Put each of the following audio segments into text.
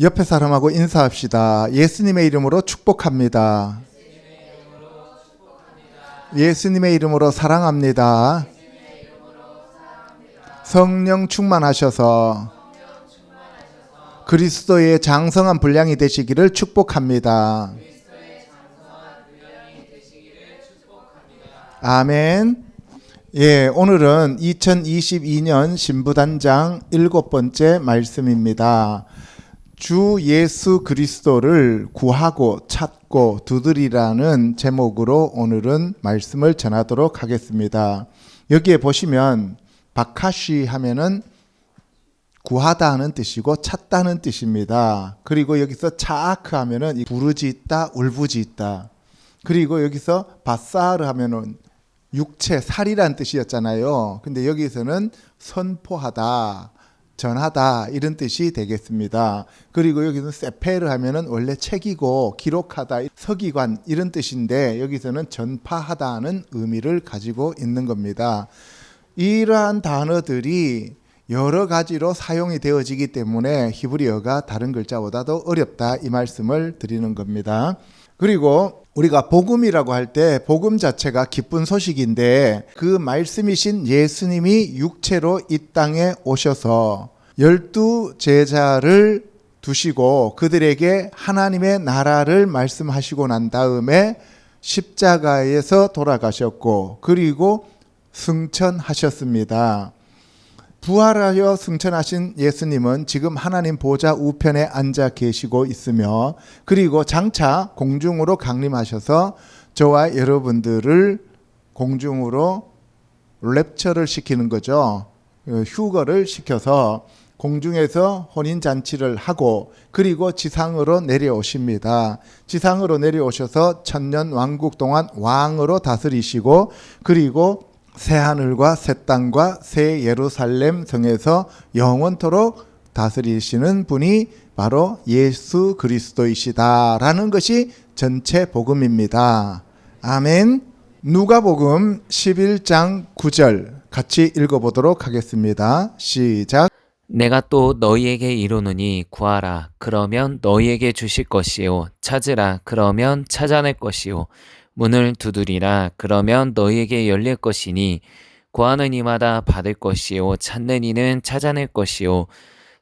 옆에 사람하고 인사합시다. 예수님의 이름으로 축복합니다. 예수님의 이름으로 사랑합니다. 성령 충만하셔서 그리스도의 장성한 분량이 되시기를 축복합니다. 아멘. 예, 오늘은 2022년 신부단장 7번째 말씀입니다. 주 예수 그리스도를 구하고 찾고 두드리라는 제목으로 오늘은 말씀을 전하도록 하겠습니다. 여기에 보시면 바카시 하면은 구하다 하는 뜻이고 찾다는 뜻입니다. 그리고 여기서 차아크 하면은 부르짖다, 울부짖다. 그리고 여기서 바사르 하면은 육체, 살이란 뜻이었잖아요. 근데 여기서는 선포하다, 전하다 이런 뜻이 되겠습니다. 그리고 여기서는 세페르 하면은 원래 책이고 기록하다, 서기관 이런 뜻인데 여기서는 전파하다는 의미를 가지고 있는 겁니다. 이러한 단어들이 여러 가지로 사용이 되어지기 때문에 히브리어가 다른 글자보다도 어렵다 이 말씀을 드리는 겁니다. 그리고 우리가 복음이라고 할 때 복음 자체가 기쁜 소식인데 그 말씀이신 예수님이 육체로 이 땅에 오셔서 12 제자를 두시고 그들에게 하나님의 나라를 말씀하시고 난 다음에 십자가에서 돌아가셨고 그리고 승천하셨습니다. 부활하여 승천하신 예수님은 지금 하나님 보좌 우편에 앉아 계시고 있으며 그리고 장차 공중으로 강림하셔서 저와 여러분들을 공중으로 랩처를 시키는 거죠. 휴거를 시켜서 공중에서 혼인잔치를 하고 그리고 지상으로 내려오십니다. 지상으로 내려오셔서 천년 왕국 동안 왕으로 다스리시고 그리고 새하늘과 새 땅과 새 예루살렘 성에서 영원토록 다스리시는 분이 바로 예수 그리스도이시다라는 것이 전체 복음입니다. 아멘. 누가복음 11장 9절 같이 읽어보도록 하겠습니다. 시작. 내가 또 너희에게 이르노니 구하라 그러면 너희에게 주실 것이요 찾으라 그러면 찾아낼 것이요 문을 두드리라 그러면 너희에게 열릴 것이니 구하는 이마다 받을 것이요 찾는 이는 찾아낼 것이요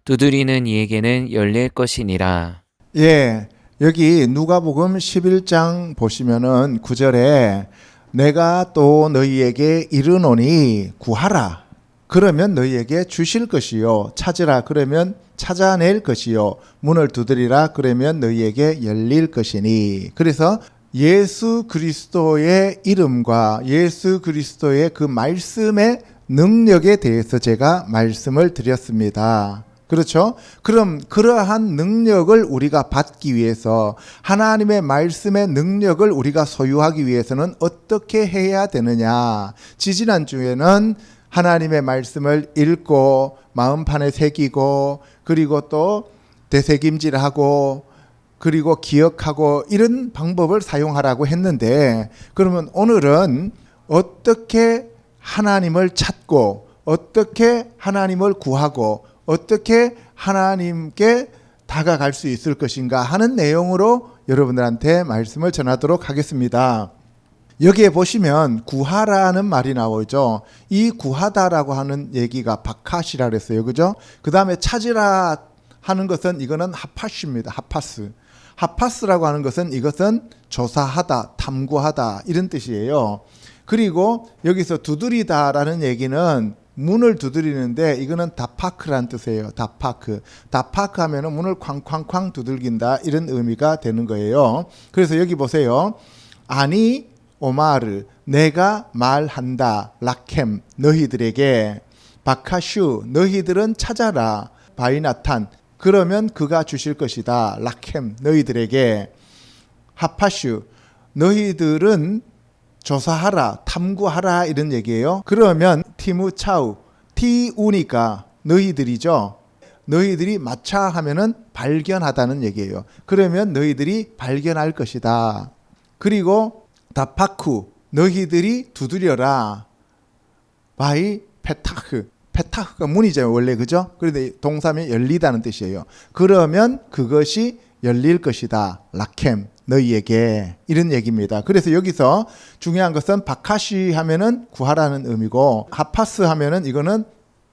두드리는 이에게는 열릴 것이니라. 예, 여기 누가복음 11장 보시면은 9절에 내가 또 너희에게 이르노니 구하라 그러면 너희에게 주실 것이요 찾으라 그러면 찾아낼 것이요 문을 두드리라 그러면 너희에게 열릴 것이니. 그래서 예수 그리스도의 이름과 예수 그리스도의 그 말씀의 능력에 대해서 제가 말씀을 드렸습니다. 그렇죠? 그럼 그러한 능력을 우리가 받기 위해서 하나님의 말씀의 능력을 우리가 소유하기 위해서는 어떻게 해야 되느냐. 지지난주에는 하나님의 말씀을 읽고 마음판에 새기고 그리고 또 되새김질하고 그리고 기억하고 이런 방법을 사용하라고 했는데 그러면 오늘은 어떻게 하나님을 찾고 어떻게 하나님을 구하고 어떻게 하나님께 다가갈 수 있을 것인가 하는 내용으로 여러분들한테 말씀을 전하도록 하겠습니다. 여기에 보시면 구하라는 말이 나오죠. 이 구하다라고 하는 얘기가 바카시라 그랬어요. 그죠? 그 다음에 찾으라 하는 것은 이거는 하파시입니다. 하파스. 하파스라고 하는 것은 이것은 조사하다, 탐구하다 이런 뜻이에요. 그리고 여기서 두드리다라는 얘기는 문을 두드리는데 이거는 다파크라는 뜻이에요. 다파크. 다파크 하면은 문을 쾅쾅쾅 두들긴다 이런 의미가 되는 거예요. 그래서 여기 보세요. 아니 오마르 내가 말한다 라켐 너희들에게 바카슈 너희들은 찾아라 바이나탄 그러면 그가 주실 것이다 라켐 너희들에게 하파슈 너희들은 조사하라 탐구하라 이런 얘기예요. 그러면 티무차우 티우니까 너희들이죠. 너희들이 마차 하면은 발견하다는 얘기예요. 그러면 너희들이 발견할 것이다. 그리고 다파쿠 너희들이 두드려라 바이 페타크 페타흐가 문이잖아요, 원래. 그죠? 그런데 동사면 열리다는 뜻이에요. 그러면 그것이 열릴 것이다. 라켐, 너희에게. 이런 얘기입니다. 그래서 여기서 중요한 것은 바카시 하면은 구하라는 의미고, 하파스 하면은 이거는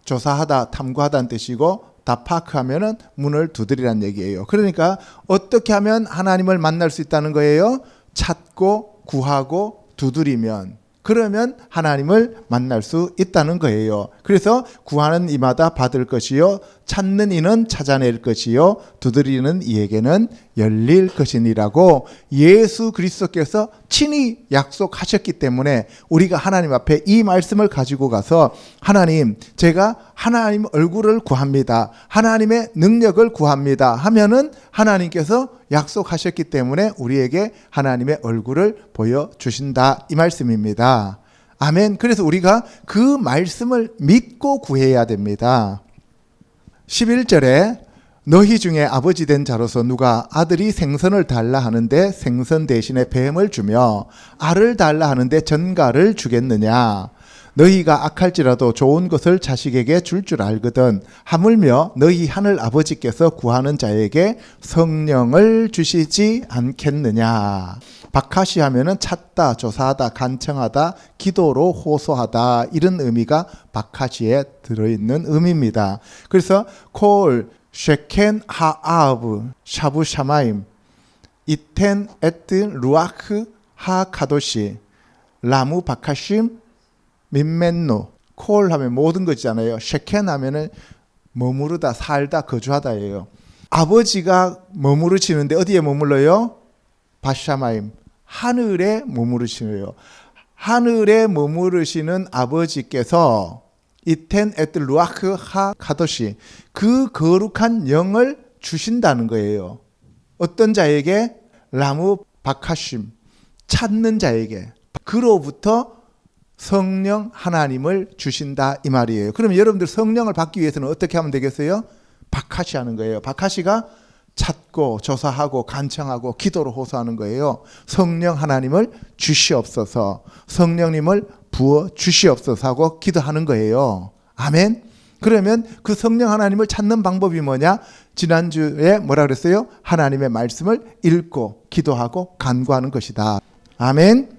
조사하다, 탐구하다는 뜻이고, 다파크 하면은 문을 두드리라는 얘기예요. 그러니까 어떻게 하면 하나님을 만날 수 있다는 거예요? 찾고 구하고 두드리면, 그러면 하나님을 만날 수 있다는 거예요. 그래서 구하는 이마다 받을 것이요, 찾는 이는 찾아낼 것이요, 두드리는 이에게는 열릴 것이니라고 예수 그리스도께서 친히 약속하셨기 때문에 우리가 하나님 앞에 이 말씀을 가지고 가서, 하나님, 제가 하나님 얼굴을 구합니다, 하나님의 능력을 구합니다 하면은 하나님께서 약속하셨기 때문에 우리에게 하나님의 얼굴을 보여주신다, 이 말씀입니다. 아멘. 그래서 우리가 그 말씀을 믿고 구해야 됩니다. 11절에 너희 중에 아버지 된 자로서 누가 아들이 생선을 달라 하는데 생선 대신에 뱀을 주며 알을 달라 하는데 전갈을 주겠느냐. 너희가 악할지라도 좋은 것을 자식에게 줄 줄 알거든 하물며 너희 하늘 아버지께서 구하는 자에게 성령을 주시지 않겠느냐. 바카시 하면은 찾다, 조사하다, 간청하다, 기도로 호소하다, 이런 의미가 바카시에 들어있는 의미입니다. 그래서 콜, 쉐켄 하아브, 샤부 샤마임, 이텐 에트 루아크 하카도시, 라무 바카심, 민멘노. 콜 하면 모든 것이잖아요. 쉐켄 하면은 머무르다, 살다, 거주하다예요. 아버지가 머무르시는데 어디에 머물러요? 바샤마임, 하늘에 머무르시네요. 하늘에 머무르시는 아버지께서 이텐 에트 루아크 하 카도시, 그 거룩한 영을 주신다는 거예요. 어떤 자에게? 라무 바카심, 찾는 자에게. 그로부터 성령 하나님을 주신다, 이 말이에요. 그럼 여러분들 성령을 받기 위해서는 어떻게 하면 되겠어요? 바카시 하는 거예요. 바카시가 찾고 조사하고 간청하고 기도로 호소하는 거예요. 성령 하나님을 주시옵소서, 성령님을 부어 주시옵소서 하고 기도하는 거예요. 아멘. 그러면 그 성령 하나님을 찾는 방법이 뭐냐? 지난주에 뭐라 그랬어요? 하나님의 말씀을 읽고 기도하고 간구하는 것이다. 아멘.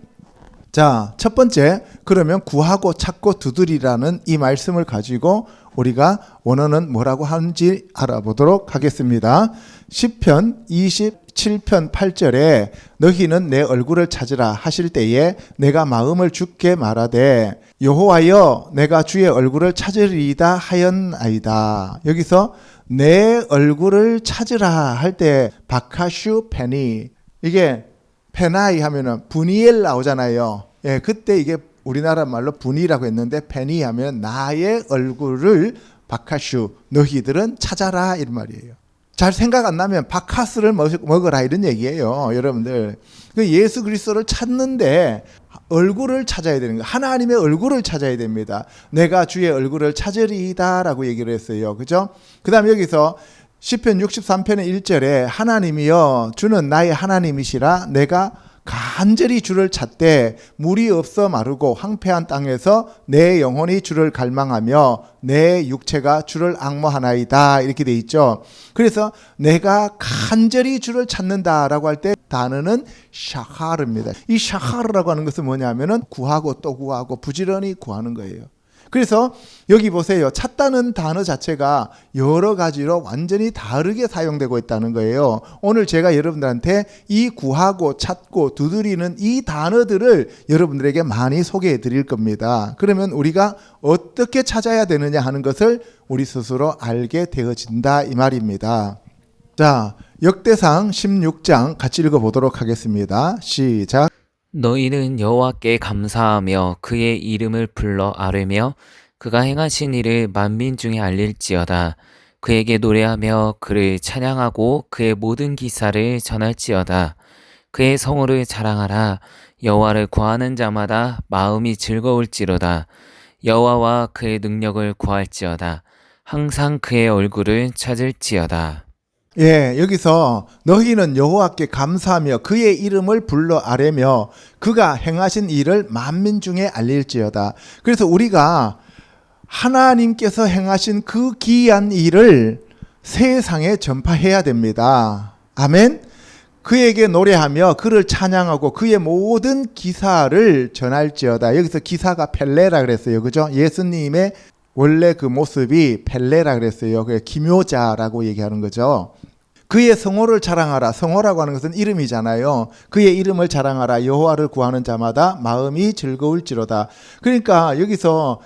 자, 첫 번째, 그러면 구하고 찾고 두드리라는 이 말씀을 가지고 우리가 원어는 뭐라고 하는지 알아보도록 하겠습니다. 시편 27편 8절에 너희는 내 얼굴을 찾으라 하실 때에 내가 마음을 주께 말하되 여호와여 내가 주의 얼굴을 찾으리이다 하였나이다. 여기서 내 얼굴을 찾으라 할 때 바카슈 페니, 이게 페나이 하면은 분이엘 나오잖아요. 예, 그때 이게 우리나라 말로 분이라고 했는데 페니 하면 나의 얼굴을 바카슈, 너희들은 찾아라, 이런 말이에요. 잘 생각 안 나면 바카스를 먹어라, 이런 얘기예요. 여러분들, 그 예수 그리스도를 찾는데 얼굴을 찾아야 되는 거예요. 하나님의 얼굴을 찾아야 됩니다. 내가 주의 얼굴을 찾으리이다 라고 얘기를 했어요. 그죠? 그 다음에 여기서 시편 63편의 1절에 하나님이여 주는 나의 하나님이시라 내가 간절히 주를 찾되 물이 없어 마르고 황폐한 땅에서 내 영혼이 주를 갈망하며 내 육체가 주를 앙모하나이다, 이렇게 돼 있죠. 그래서 내가 간절히 주를 찾는다라고 할 때 단어는 샤하르입니다. 이 샤하르라고 하는 것은 뭐냐면은 구하고 또 구하고 부지런히 구하는 거예요. 그래서 여기 보세요. 찾다는 단어 자체가 여러 가지로 완전히 다르게 사용되고 있다는 거예요. 오늘 제가 여러분들한테 이 구하고 찾고 두드리는 이 단어들을 여러분들에게 많이 소개해 드릴 겁니다. 그러면 우리가 어떻게 찾아야 되느냐 하는 것을 우리 스스로 알게 되어진다, 이 말입니다. 자, 역대상 16장 같이 읽어보도록 하겠습니다. 시작. 너희는 여호와께 감사하며 그의 이름을 불러 아뢰며 그가 행하신 일을 만민 중에 알릴지어다. 그에게 노래하며 그를 찬양하고 그의 모든 기사를 전할지어다. 그의 성호를 자랑하라. 여호와를 구하는 자마다 마음이 즐거울지로다. 여호와와 그의 능력을 구할지어다. 항상 그의 얼굴을 찾을지어다. 예, 여기서 너희는 여호와께 감사하며 그의 이름을 불러 아뢰며 그가 행하신 일을 만민 중에 알릴지어다. 그래서 우리가 하나님께서 행하신 그 기이한 일을 세상에 전파해야 됩니다. 아멘. 그에게 노래하며 그를 찬양하고 그의 모든 기사를 전할지어다. 여기서 기사가 펠레라 그랬어요. 그죠? 예수님의 원래 그 모습이 펠레라 그랬어요. 그게 기묘자라고 얘기하는 거죠. 그의 성호를 자랑하라. 성호라고 하는 것은 이름이잖아요. 그의 이름을 자랑하라. 여호와를 구하는 자마다 마음이 즐거울지로다. 그러니까 여기서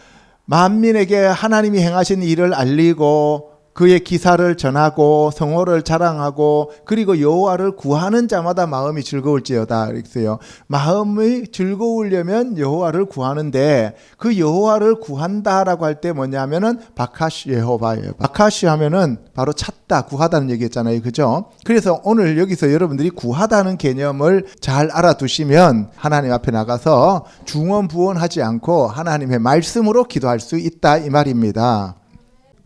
만민에게 하나님이 행하신 일을 알리고 그의 기사를 전하고 성호를 자랑하고 그리고 여호와를 구하는 자마다 마음이 즐거울지어다 그랬어요. 마음이 즐거우려면 여호와를 구하는데 그 여호와를 구한다라고 할 때 뭐냐면은 바카시 여호바예요. 바카시 하면은 바로 찾다, 구하다는 얘기였잖아요. 그죠? 그래서 오늘 여기서 여러분들이 구하다는 개념을 잘 알아두시면 하나님 앞에 나가서 중언부언하지 않고 하나님의 말씀으로 기도할 수 있다 이 말입니다.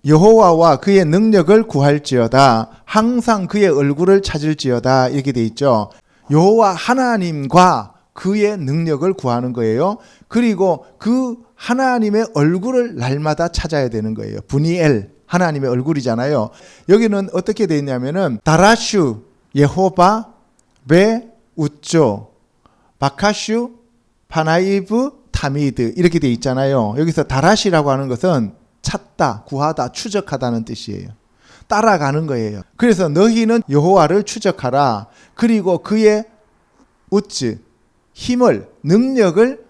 여호와와 그의 능력을 구할지어다. 항상 그의 얼굴을 찾을지어다. 이렇게 돼 있죠. 여호와 하나님과 그의 능력을 구하는 거예요. 그리고 그 하나님의 얼굴을 날마다 찾아야 되는 거예요. 브니엘, 하나님의 얼굴이잖아요. 여기는 어떻게 돼 있냐면은 다라슈 예호바 베 우쪼 바카슈 파나이브 타미드 이렇게 돼 있잖아요. 여기서 다라시라고 하는 것은 찾다, 구하다, 추적하다는 뜻이에요. 따라가는 거예요. 그래서 너희는 여호와를 추적하라. 그리고 그의 우츠, 힘을, 능력을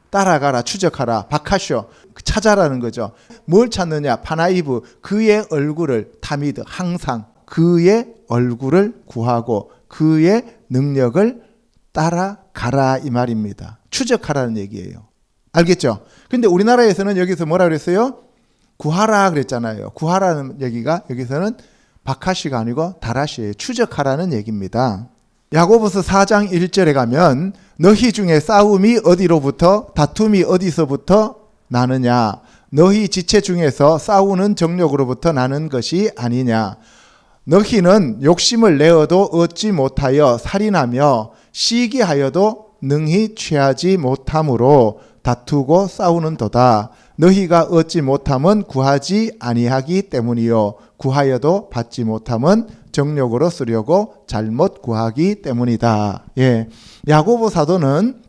따라가라, 추적하라. 바카쇼, 찾아라는 거죠. 뭘 찾느냐? 파나이브, 그의 얼굴을, 타미드, 항상 그의 얼굴을 구하고 그의 능력을 따라가라 이 말입니다. 추적하라는 얘기예요. 알겠죠? 근데 우리나라에서는 여기서 뭐라 그랬어요? 구하라 그랬잖아요. 구하라는 얘기가 여기서는 바카시가 아니고 다라시예요. 추적하라는 얘기입니다. 야고보서 4장 1절에 가면 너희 중에 싸움이 어디로부터 다툼이 어디서부터 나느냐 너희 지체 중에서 싸우는 정욕으로부터 나는 것이 아니냐 너희는 욕심을 내어도 얻지 못하여 살인하며 시기하여도 능히 취하지 못함으로 다투고 싸우는도다. 너희가 얻지 못함은 구하지 아니하기 때문이요 구하여도 받지 못함은 정욕으로 쓰려고 잘못 구하기 때문이다. 예. 야고보 사도는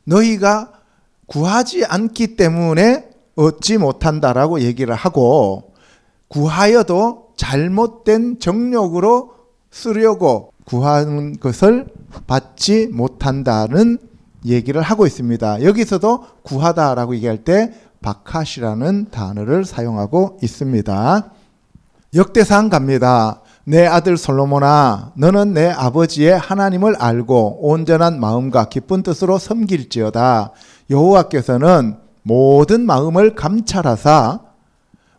너희가 구하지 않기 때문에 얻지 못한다라고 얘기를 하고 구하여도 잘못된 정욕으로 쓰려고 구하는 것을 받지 못한다는 얘기를 하고 있습니다. 여기서도 구하다라고 얘기할 때 바카시라는 단어를 사용하고 있습니다. 역대상 갑니다. 내 아들 솔로몬아 너는 내 아버지의 하나님을 알고 온전한 마음과 기쁜 뜻으로 섬길지어다. 여호와께서는 모든 마음을 감찰하사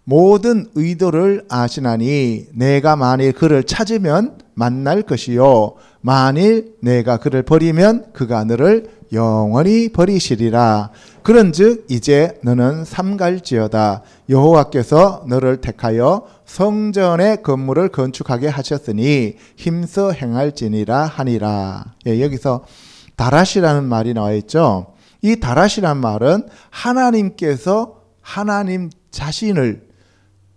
모든 의도를 아시나니 내가 만일 그를 찾으면 만날 것이요 만일 내가 그를 버리면 그가 너를 영원히 버리시리라. 그런즉 이제 너는 삼갈지어다. 여호와께서 너를 택하여 성전의 건물을 건축하게 하셨으니 힘써 행할지니라 하니라. 예, 여기서 다라시라는 말이 나와 있죠. 이 다라시라는 말은 하나님께서 하나님 자신을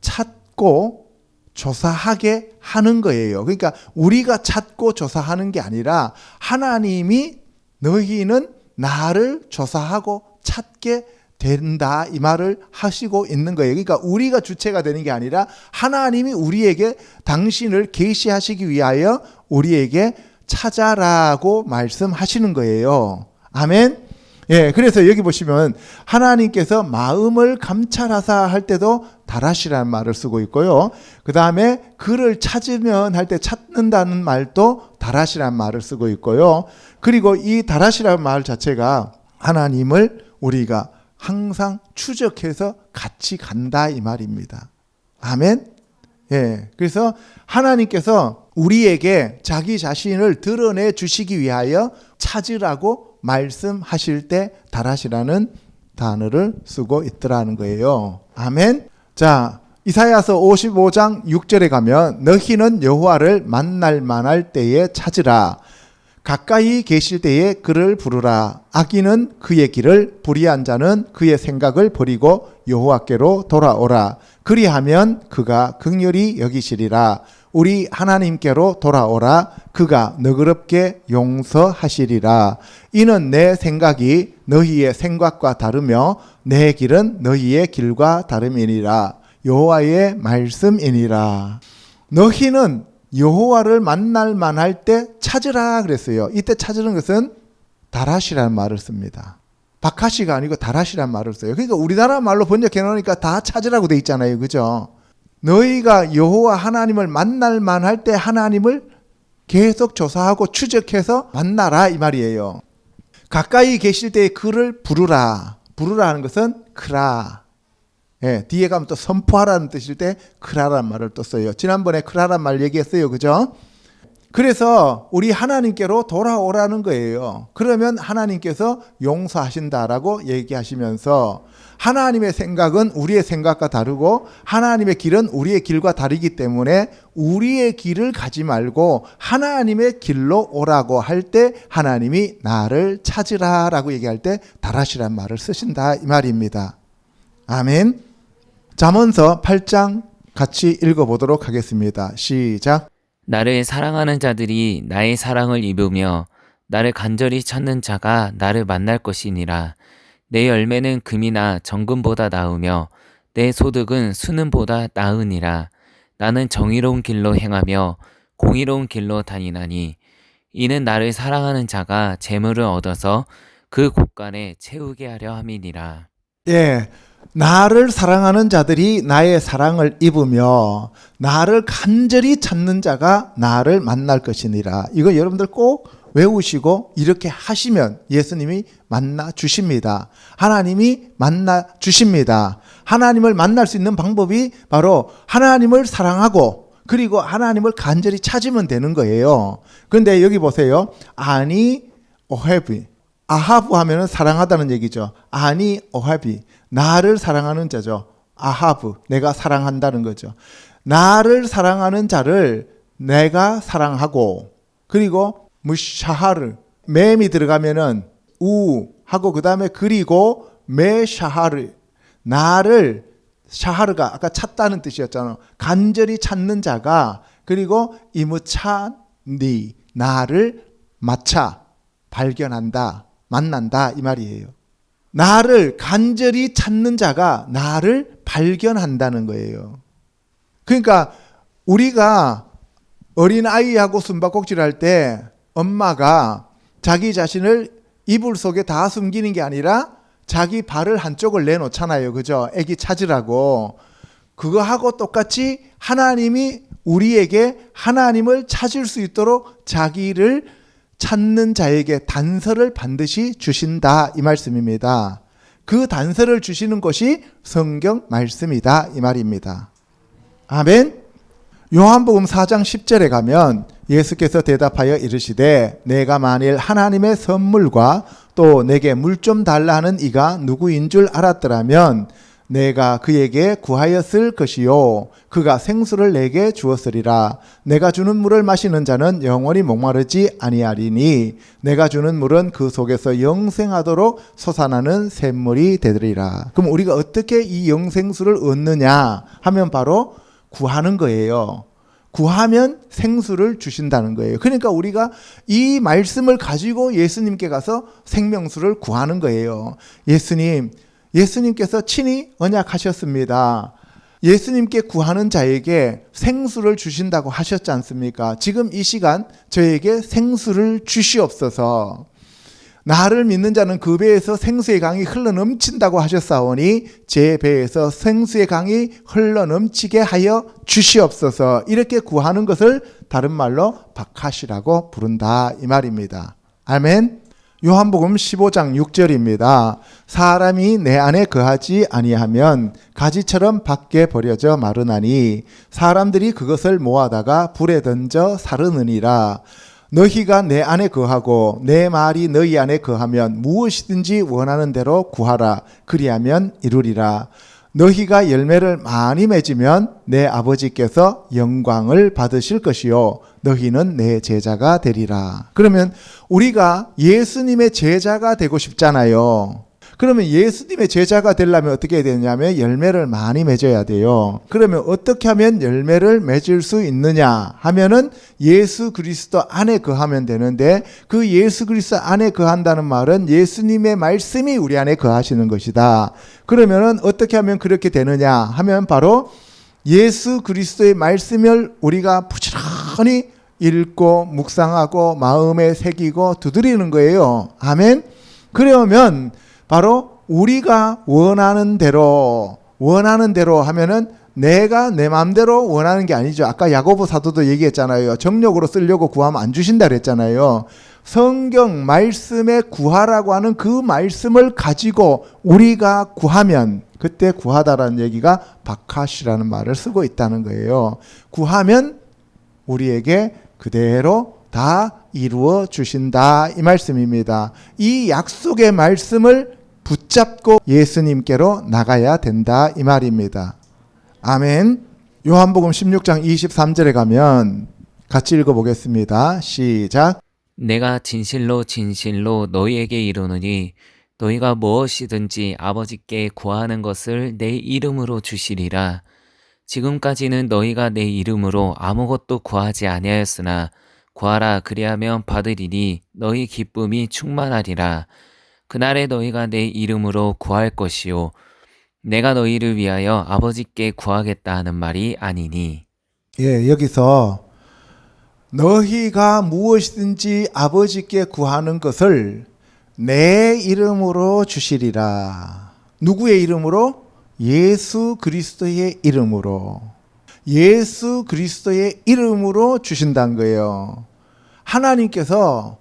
찾고 조사하게 하는 거예요. 그러니까 우리가 찾고 조사하는 게 아니라 하나님이 너희는 나를 조사하고 찾게 된다 이 말을 하시고 있는 거예요. 그러니까 우리가 주체가 되는 게 아니라 하나님이 우리에게 당신을 계시하시기 위하여 우리에게 찾아라고 말씀하시는 거예요. 아멘. 예, 그래서 여기 보시면 하나님께서 마음을 감찰하사 할 때도 다라시라는 말을 쓰고 있고요. 그 다음에 그를 찾으면 할 때 찾는다는 말도 다라시라는 말을 쓰고 있고요. 그리고 이 다라시라는 말 자체가 하나님을 우리가 항상 추적해서 같이 간다 이 말입니다. 아멘. 예, 그래서 하나님께서 우리에게 자기 자신을 드러내 주시기 위하여 찾으라고 말씀하실 때 다라시라는 단어를 쓰고 있더라는 거예요. 아멘. 자, 이사야서 55장 6절에 가면 너희는 여호와를 만날 만할 때에 찾으라. 가까이 계실 때에 그를 부르라. 악인은 그의 길을, 불의한 자는 그의 생각을 버리고 여호와께로 돌아오라. 그리하면 그가 긍휼히 여기시리라. 우리 하나님께로 돌아오라. 그가 너그럽게 용서하시리라. 이는 내 생각이 너희의 생각과 다르며 내 길은 너희의 길과 다름이니라. 여호와의 말씀이니라. 너희는 여호와를 만날 만할 때 찾으라 그랬어요. 이때 찾으는 것은 다라시라는 말을 씁니다. 바카시가 아니고 다라시라는 말을 써요. 그러니까 우리나라 말로 번역해 놓으니까 다 찾으라고 돼 있잖아요. 그죠? 너희가 여호와 하나님을 만날 만할 때 하나님을 계속 조사하고 추적해서 만나라 이 말이에요. 가까이 계실 때 그를 부르라. 부르라 하는 것은 크라. 예, 뒤에 가면 또 선포하라는 뜻일 때 크라라는 말을 또 써요. 지난번에 크라라는 말 얘기했어요. 그죠? 그래서 우리 하나님께로 돌아오라는 거예요. 그러면 하나님께서 용서하신다라고 얘기하시면서 하나님의 생각은 우리의 생각과 다르고 하나님의 길은 우리의 길과 다르기 때문에 우리의 길을 가지 말고 하나님의 길로 오라고 할 때 하나님이 나를 찾으라라고 얘기할 때 다라시란 말을 쓰신다 이 말입니다. 아멘. 잠언서 8장 같이 읽어보도록 하겠습니다. 시작. 나를 사랑하는 자들이 나의 사랑을 입으며 나를 간절히 찾는 자가 나를 만날 것이니라. 내 열매는 금이나 정금보다 나으며 내 소득은 수는보다 나으니라. 나는 정의로운 길로 행하며 공의로운 길로 다니나니 이는 나를 사랑하는 자가 재물을 얻어서 그 곳간에 채우게 하려 함이니라. 예, 나를 사랑하는 자들이 나의 사랑을 입으며 나를 간절히 찾는 자가 나를 만날 것이니라. 이거 여러분들 꼭 외우시고 이렇게 하시면 예수님이 만나 주십니다. 하나님이 만나 주십니다. 하나님을 만날 수 있는 방법이 바로 하나님을 사랑하고 그리고 하나님을 간절히 찾으면 되는 거예요. 그런데 여기 보세요. 아니 오헤비. 아하브 하면은 사랑하다는 얘기죠. 아니 오헤비. 나를 사랑하는 자죠. 아하브. 내가 사랑한다는 거죠. 나를 사랑하는 자를 내가 사랑하고 그리고 무샤하르 맴이 들어가면은 우 하고 그 다음에 그리고 메샤하르 나를 샤하르가 아까 찾다는 뜻이었잖아요. 간절히 찾는 자가 그리고 이무차니 나를 마차 발견한다 만난다 이 말이에요. 나를 간절히 찾는 자가 나를 발견한다는 거예요. 그러니까 우리가 어린아이하고 숨바꼭질할 때 엄마가 자기 자신을 이불 속에 다 숨기는 게 아니라 자기 발을 한쪽을 내놓잖아요. 그죠? 애기 찾으라고. 그거하고 똑같이 하나님이 우리에게 하나님을 찾을 수 있도록 자기를 찾는 자에게 단서를 반드시 주신다 이 말씀입니다. 그 단서를 주시는 것이 성경 말씀이다 이 말입니다. 아멘. 요한복음 4장 10절에 가면 예수께서 대답하여 이르시되 내가 만일 하나님의 선물과 또 내게 물 좀 달라 하는 이가 누구인 줄 알았더라면 내가 그에게 구하였을 것이요 그가 생수를 내게 주었으리라. 내가 주는 물을 마시는 자는 영원히 목마르지 아니하리니 내가 주는 물은 그 속에서 영생하도록 솟아나는 샘물이 되리라. 그럼 우리가 어떻게 이 영생수를 얻느냐 하면 바로 구하는 거예요. 구하면 생수를 주신다는 거예요. 그러니까 우리가 이 말씀을 가지고 예수님께 가서 생명수를 구하는 거예요. 예수님께서 친히 언약하셨습니다. 예수님께 구하는 자에게 생수를 주신다고 하셨지 않습니까? 지금 이 시간 저에게 생수를 주시옵소서. 나를 믿는 자는 그 배에서 생수의 강이 흘러넘친다고 하셨사오니 제 배에서 생수의 강이 흘러넘치게 하여 주시옵소서. 이렇게 구하는 것을 다른 말로 바카시라고 부른다 이 말입니다. 아멘. 요한복음 15장 6절입니다. 사람이 내 안에 거하지 아니하면 가지처럼 밖에 버려져 마르나니 사람들이 그것을 모아다가 불에 던져 사르느니라. 너희가 내 안에 거하고 내 말이 너희 안에 거하면 무엇이든지 원하는 대로 구하라. 그리하면 이루리라. 너희가 열매를 많이 맺으면 내 아버지께서 영광을 받으실 것이요 너희는 내 제자가 되리라. 그러면 우리가 예수님의 제자가 되고 싶잖아요. 그러면 예수님의 제자가 되려면 어떻게 해야 되냐면 열매를 많이 맺어야 돼요. 그러면 어떻게 하면 열매를 맺을 수 있느냐 하면은 예수 그리스도 안에 거하면 되는데, 그 예수 그리스도 안에 거한다는 말은 예수님의 말씀이 우리 안에 거하시는 것이다. 그러면은 어떻게 하면 그렇게 되느냐 하면 바로 예수 그리스도의 말씀을 우리가 부지런히 읽고 묵상하고 마음에 새기고 두드리는 거예요. 아멘. 그러면 바로 우리가 원하는 대로 하면은 내가 내 마음대로 원하는 게 아니죠. 아까 야고보 사도도 얘기했잖아요. 정력으로 쓰려고 구하면 안 주신다 그랬잖아요. 성경 말씀에 구하라고 하는 그 말씀을 가지고 우리가 구하면, 그때 구하다라는 얘기가 바카시라는 말을 쓰고 있다는 거예요. 구하면 우리에게 그대로 다 이루어 주신다, 이 말씀입니다. 이 약속의 말씀을 붙잡고 예수님께로 나가야 된다, 이 말입니다. 아멘. 요한복음 16장 23절에 가면 같이 읽어보겠습니다. 시작. 내가 진실로 진실로 너희에게 이르노니 너희가 무엇이든지 아버지께 구하는 것을 내 이름으로 주시리라. 지금까지는 너희가 내 이름으로 아무것도 구하지 아니하였으나 구하라, 그리하면 받으리니 너희 기쁨이 충만하리라. 그날에 너희가 내 이름으로 구할 것이요 내가 너희를 위하여 아버지께 구하겠다 하는 말이 아니니. 예, 여기서 너희가 무엇이든지 아버지께 구하는 것을 내 이름으로 주시리라. 누구의 이름으로? 예수 그리스도의 이름으로. 예수 그리스도의 이름으로 주신다는 거예요. 하나님께서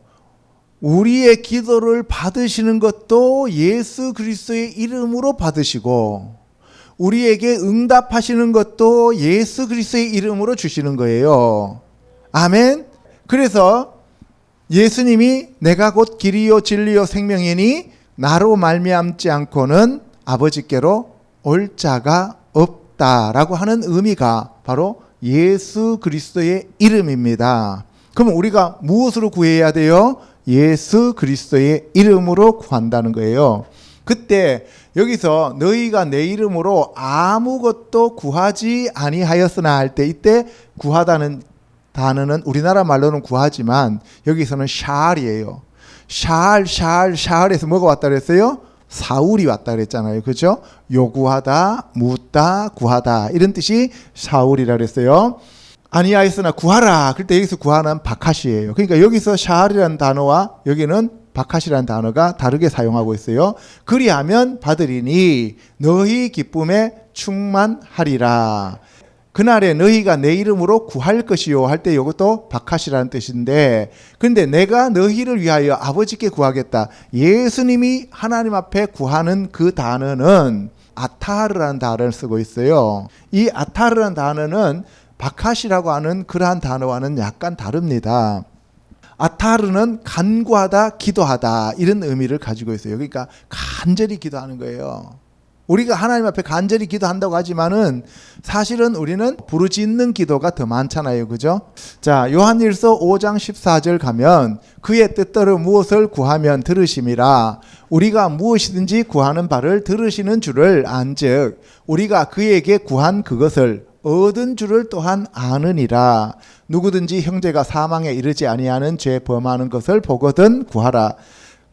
우리의 기도를 받으시는 것도 예수 그리스도의 이름으로 받으시고, 우리에게 응답하시는 것도 예수 그리스도의 이름으로 주시는 거예요. 아멘. 그래서 예수님이 내가 곧 길이요 진리요 생명이니 나로 말미암지 않고는 아버지께로 올 자가 없다라고 하는 의미가 바로 예수 그리스도의 이름입니다. 그럼 우리가 무엇으로 구해야 돼요? 예수 그리스도의 이름으로 구한다는 거예요. 그때 여기서 너희가 내 이름으로 아무것도 구하지 아니하였으나 할 때, 이때 구하다는 단어는 우리나라 말로는 구하지만 여기서는 샬이에요. 샬에서 뭐가 왔다 그랬어요? 사울이 왔다 그랬잖아요. 그죠? 요구하다, 묻다, 구하다, 이런 뜻이 사울이라 그랬어요. 아니하였으나 구하라. 그때 여기서 구하는 바카시예요. 그러니까 여기서 샬이라는 단어와 여기는 바카시라는 단어가 다르게 사용하고 있어요. 그리하면 받으리니 너희 기쁨에 충만하리라. 그날에 너희가 내 이름으로 구할 것이요 할 때 이것도 바카시라는 뜻인데, 근데 내가 너희를 위하여 아버지께 구하겠다. 예수님이 하나님 앞에 구하는 그 단어는 아타르라는 단어를 쓰고 있어요. 이 아타르라는 단어는 바카시라고 하는 그러한 단어와는 약간 다릅니다. 아타르는 간구하다, 기도하다, 이런 의미를 가지고 있어요. 그러니까 간절히 기도하는 거예요. 우리가 하나님 앞에 간절히 기도한다고 하지만은 사실은 우리는 부르짖는 기도가 더 많잖아요. 그죠? 자, 요한일서 5장 14절 가면 그의 뜻대로 무엇을 구하면 들으심이라. 우리가 무엇이든지 구하는 바를 들으시는 줄을 안즉 우리가 그에게 구한 그것을 얻은 줄을 또한 아느니라. 누구든지 형제가 사망에 이르지 아니하는 죄 범하는 것을 보거든 구하라.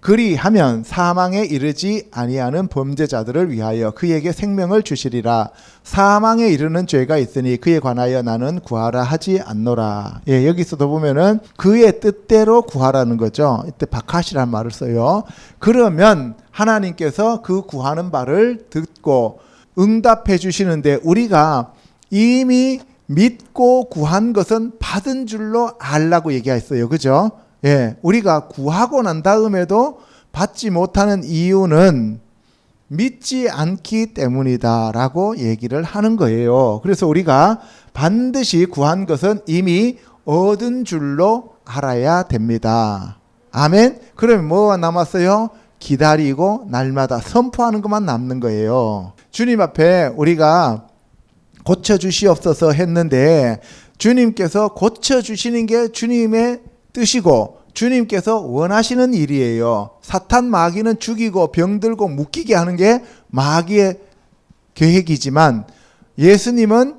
그리하면 사망에 이르지 아니하는 범죄자들을 위하여 그에게 생명을 주시리라. 사망에 이르는 죄가 있으니 그에 관하여 나는 구하라 하지 않노라. 예, 여기서도 보면은 그의 뜻대로 구하라는 거죠. 이때 바카시라는 말을 써요. 그러면 하나님께서 그 구하는 바를 듣고 응답해 주시는데, 우리가 이미 믿고 구한 것은 받은 줄로 알라고 얘기했어요. 그죠? 예, 우리가 구하고 난 다음에도 받지 못하는 이유는 믿지 않기 때문이다라고 얘기를 하는 거예요. 그래서 우리가 반드시 구한 것은 이미 얻은 줄로 알아야 됩니다. 아멘. 그러면 뭐가 남았어요? 기다리고 날마다 선포하는 것만 남는 거예요. 주님 앞에 우리가 고쳐주시옵소서 했는데 주님께서 고쳐주시는 게 주님의 뜻이고 주님께서 원하시는 일이에요. 사탄 마귀는 죽이고 병들고 묶이게 하는 게 마귀의 계획이지만 예수님은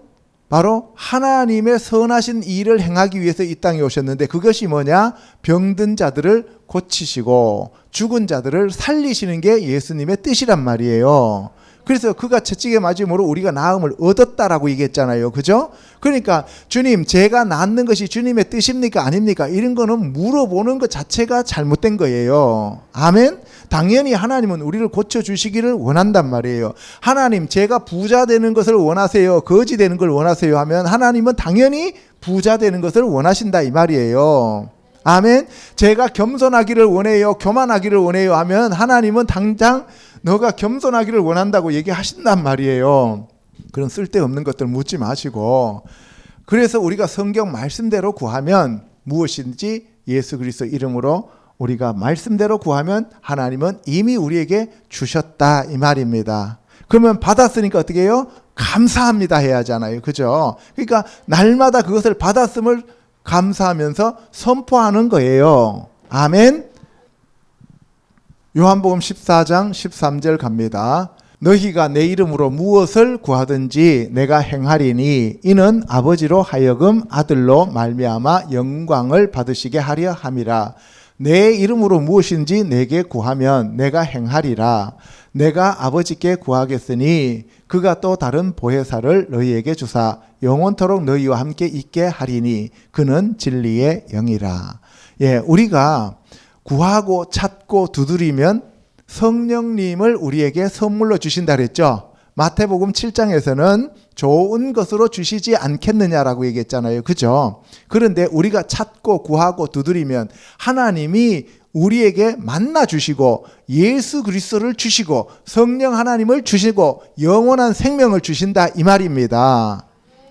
바로 하나님의 선하신 일을 행하기 위해서 이 땅에 오셨는데 그것이 뭐냐? 병든 자들을 고치시고 죽은 자들을 살리시는 게 예수님의 뜻이란 말이에요. 그래서 그가 채찍에 맞음으로 우리가 나음을 얻었다라고 얘기했잖아요. 그죠? 그러니까 주님 제가 낫는 것이 주님의 뜻입니까? 아닙니까? 이런 거는 물어보는 것 자체가 잘못된 거예요. 아멘? 당연히 하나님은 우리를 고쳐주시기를 원한단 말이에요. 하나님 제가 부자 되는 것을 원하세요? 거지 되는 걸 원하세요? 하면 하나님은 당연히 부자 되는 것을 원하신다 이 말이에요. 아멘? 제가 겸손하기를 원해요? 교만하기를 원해요? 하면 하나님은 당장 너가 겸손하기를 원한다고 얘기하신단 말이에요. 그런 쓸데없는 것들 묻지 마시고 그래서 우리가 성경 말씀대로 구하면 무엇인지 예수 그리스도 이름으로 우리가 말씀대로 구하면 하나님은 이미 우리에게 주셨다 이 말입니다. 그러면 받았으니까 어떻게 해요? 감사합니다 해야 하잖아요. 그죠? 그러니까 날마다 그것을 받았음을 감사하면서 선포하는 거예요. 아멘. 요한복음 14장 13절 갑니다. 너희가 내 이름으로 무엇을 구하든지 내가 행하리니 이는 아버지로 하여금 아들로 말미암아 영광을 받으시게 하려 함이라. 내 이름으로 무엇인지 내게 구하면 내가 행하리라. 내가 아버지께 구하겠으니 그가 또 다른 보혜사를 너희에게 주사 영원토록 너희와 함께 있게 하리니 그는 진리의 영이라. 예, 우리가 구하고 찾고 두드리면 성령님을 우리에게 선물로 주신다 그랬죠. 마태복음 7장에서는 좋은 것으로 주시지 않겠느냐라고 얘기했잖아요. 그죠? 그런데 우리가 찾고 구하고 두드리면 하나님이 우리에게 만나 주시고 예수 그리스도를 주시고 성령 하나님을 주시고 영원한 생명을 주신다 이 말입니다.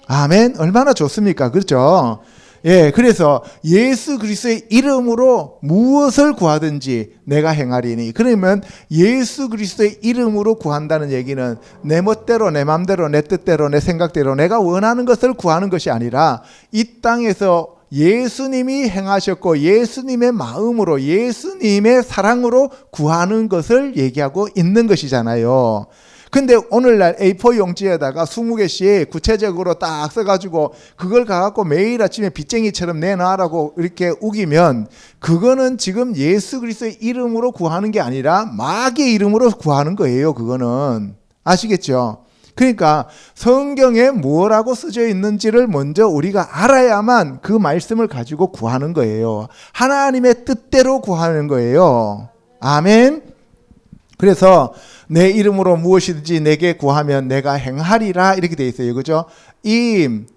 아멘. 얼마나 좋습니까? 그렇죠? 예, 그래서 예수 그리스도의 이름으로 무엇을 구하든지 내가 행하리니. 그러면 예수 그리스도의 이름으로 구한다는 얘기는 내 멋대로 내 마음대로 내 뜻대로 내 생각대로 내가 원하는 것을 구하는 것이 아니라 이 땅에서 예수님이 행하셨고 예수님의 마음으로 예수님의 사랑으로 구하는 것을 얘기하고 있는 것이잖아요. 근데 오늘날 A4 용지에다가 20개씩 구체적으로 딱 써가지고 그걸 가갖고 매일 아침에 빚쟁이처럼 내놔라고 이렇게 우기면 그거는 지금 예수 그리스도의 이름으로 구하는 게 아니라 마귀의 이름으로 구하는 거예요. 그거는 아시겠죠? 그러니까 성경에 뭐라고 쓰여 있는지를 먼저 우리가 알아야만 그 말씀을 가지고 구하는 거예요. 하나님의 뜻대로 구하는 거예요. 아멘. 그래서 내 이름으로 무엇이든지 내게 구하면 내가 행하리라 이렇게 돼 있어요. 그죠? 임,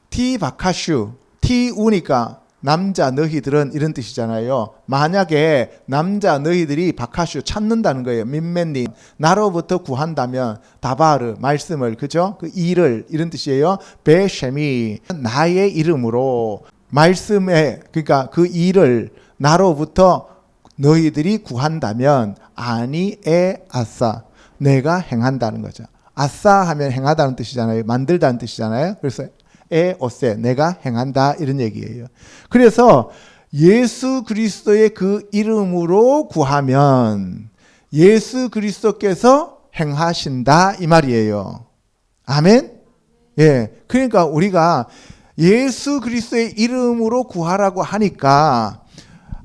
티바카슈, 티우니까 남자 너희들은 이런 뜻이잖아요. 만약에 남자 너희들이 바카슈 찾는다는 거예요. 민맨님 나로부터 구한다면 다바르 말씀을 그죠? 그 일을 이런 뜻이에요. 베쉐미 나의 이름으로 말씀에 그러니까 그 일을 나로부터 너희들이 구한다면 아니에 아싸 내가 행한다는 거죠. 아싸 하면 행하다는 뜻이잖아요. 만들다는 뜻이잖아요. 그래서 에 오세 내가 행한다 이런 얘기예요. 그래서 예수 그리스도의 그 이름으로 구하면 예수 그리스도께서 행하신다 이 말이에요. 아멘. 예, 그러니까 우리가 예수 그리스도의 이름으로 구하라고 하니까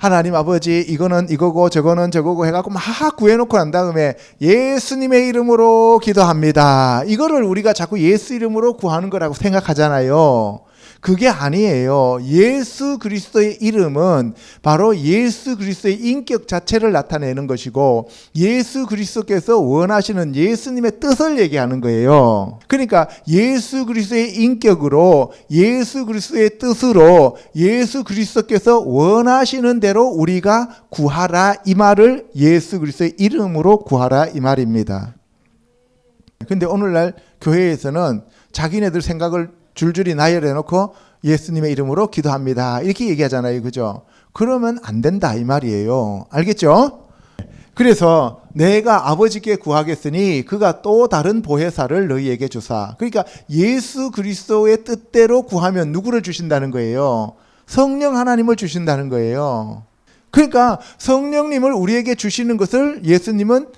하나님 아버지 이거는 이거고 저거는 저거고 해갖고 막 구해놓고 난 다음에 예수님의 이름으로 기도합니다. 이거를 우리가 자꾸 예수 이름으로 구하는 거라고 생각하잖아요. 그게 아니에요. 예수 그리스도의 이름은 바로 예수 그리스도의 인격 자체를 나타내는 것이고 예수 그리스도께서 원하시는 예수님의 뜻을 얘기하는 거예요. 그러니까 예수 그리스도의 인격으로 예수 그리스도의 뜻으로 예수 그리스도께서 원하시는 대로 우리가 구하라 이 말을 예수 그리스도의 이름으로 구하라 이 말입니다. 근데 오늘날 교회에서는 자기네들 생각을 줄줄이 나열해 놓고 예수님의 이름으로 기도합니다. 이렇게 얘기하잖아요. 그죠? 그러면 안 된다 이 말이에요. 알겠죠? 그래서 내가 아버지께 구하겠으니 그가 또 다른 보혜사를 너희에게 주사. 그러니까 예수 그리스도의 뜻대로 구하면 누구를 주신다는 거예요? 성령 하나님을 주신다는 거예요. 그러니까 성령님을 우리에게 주시는 것을 예수님은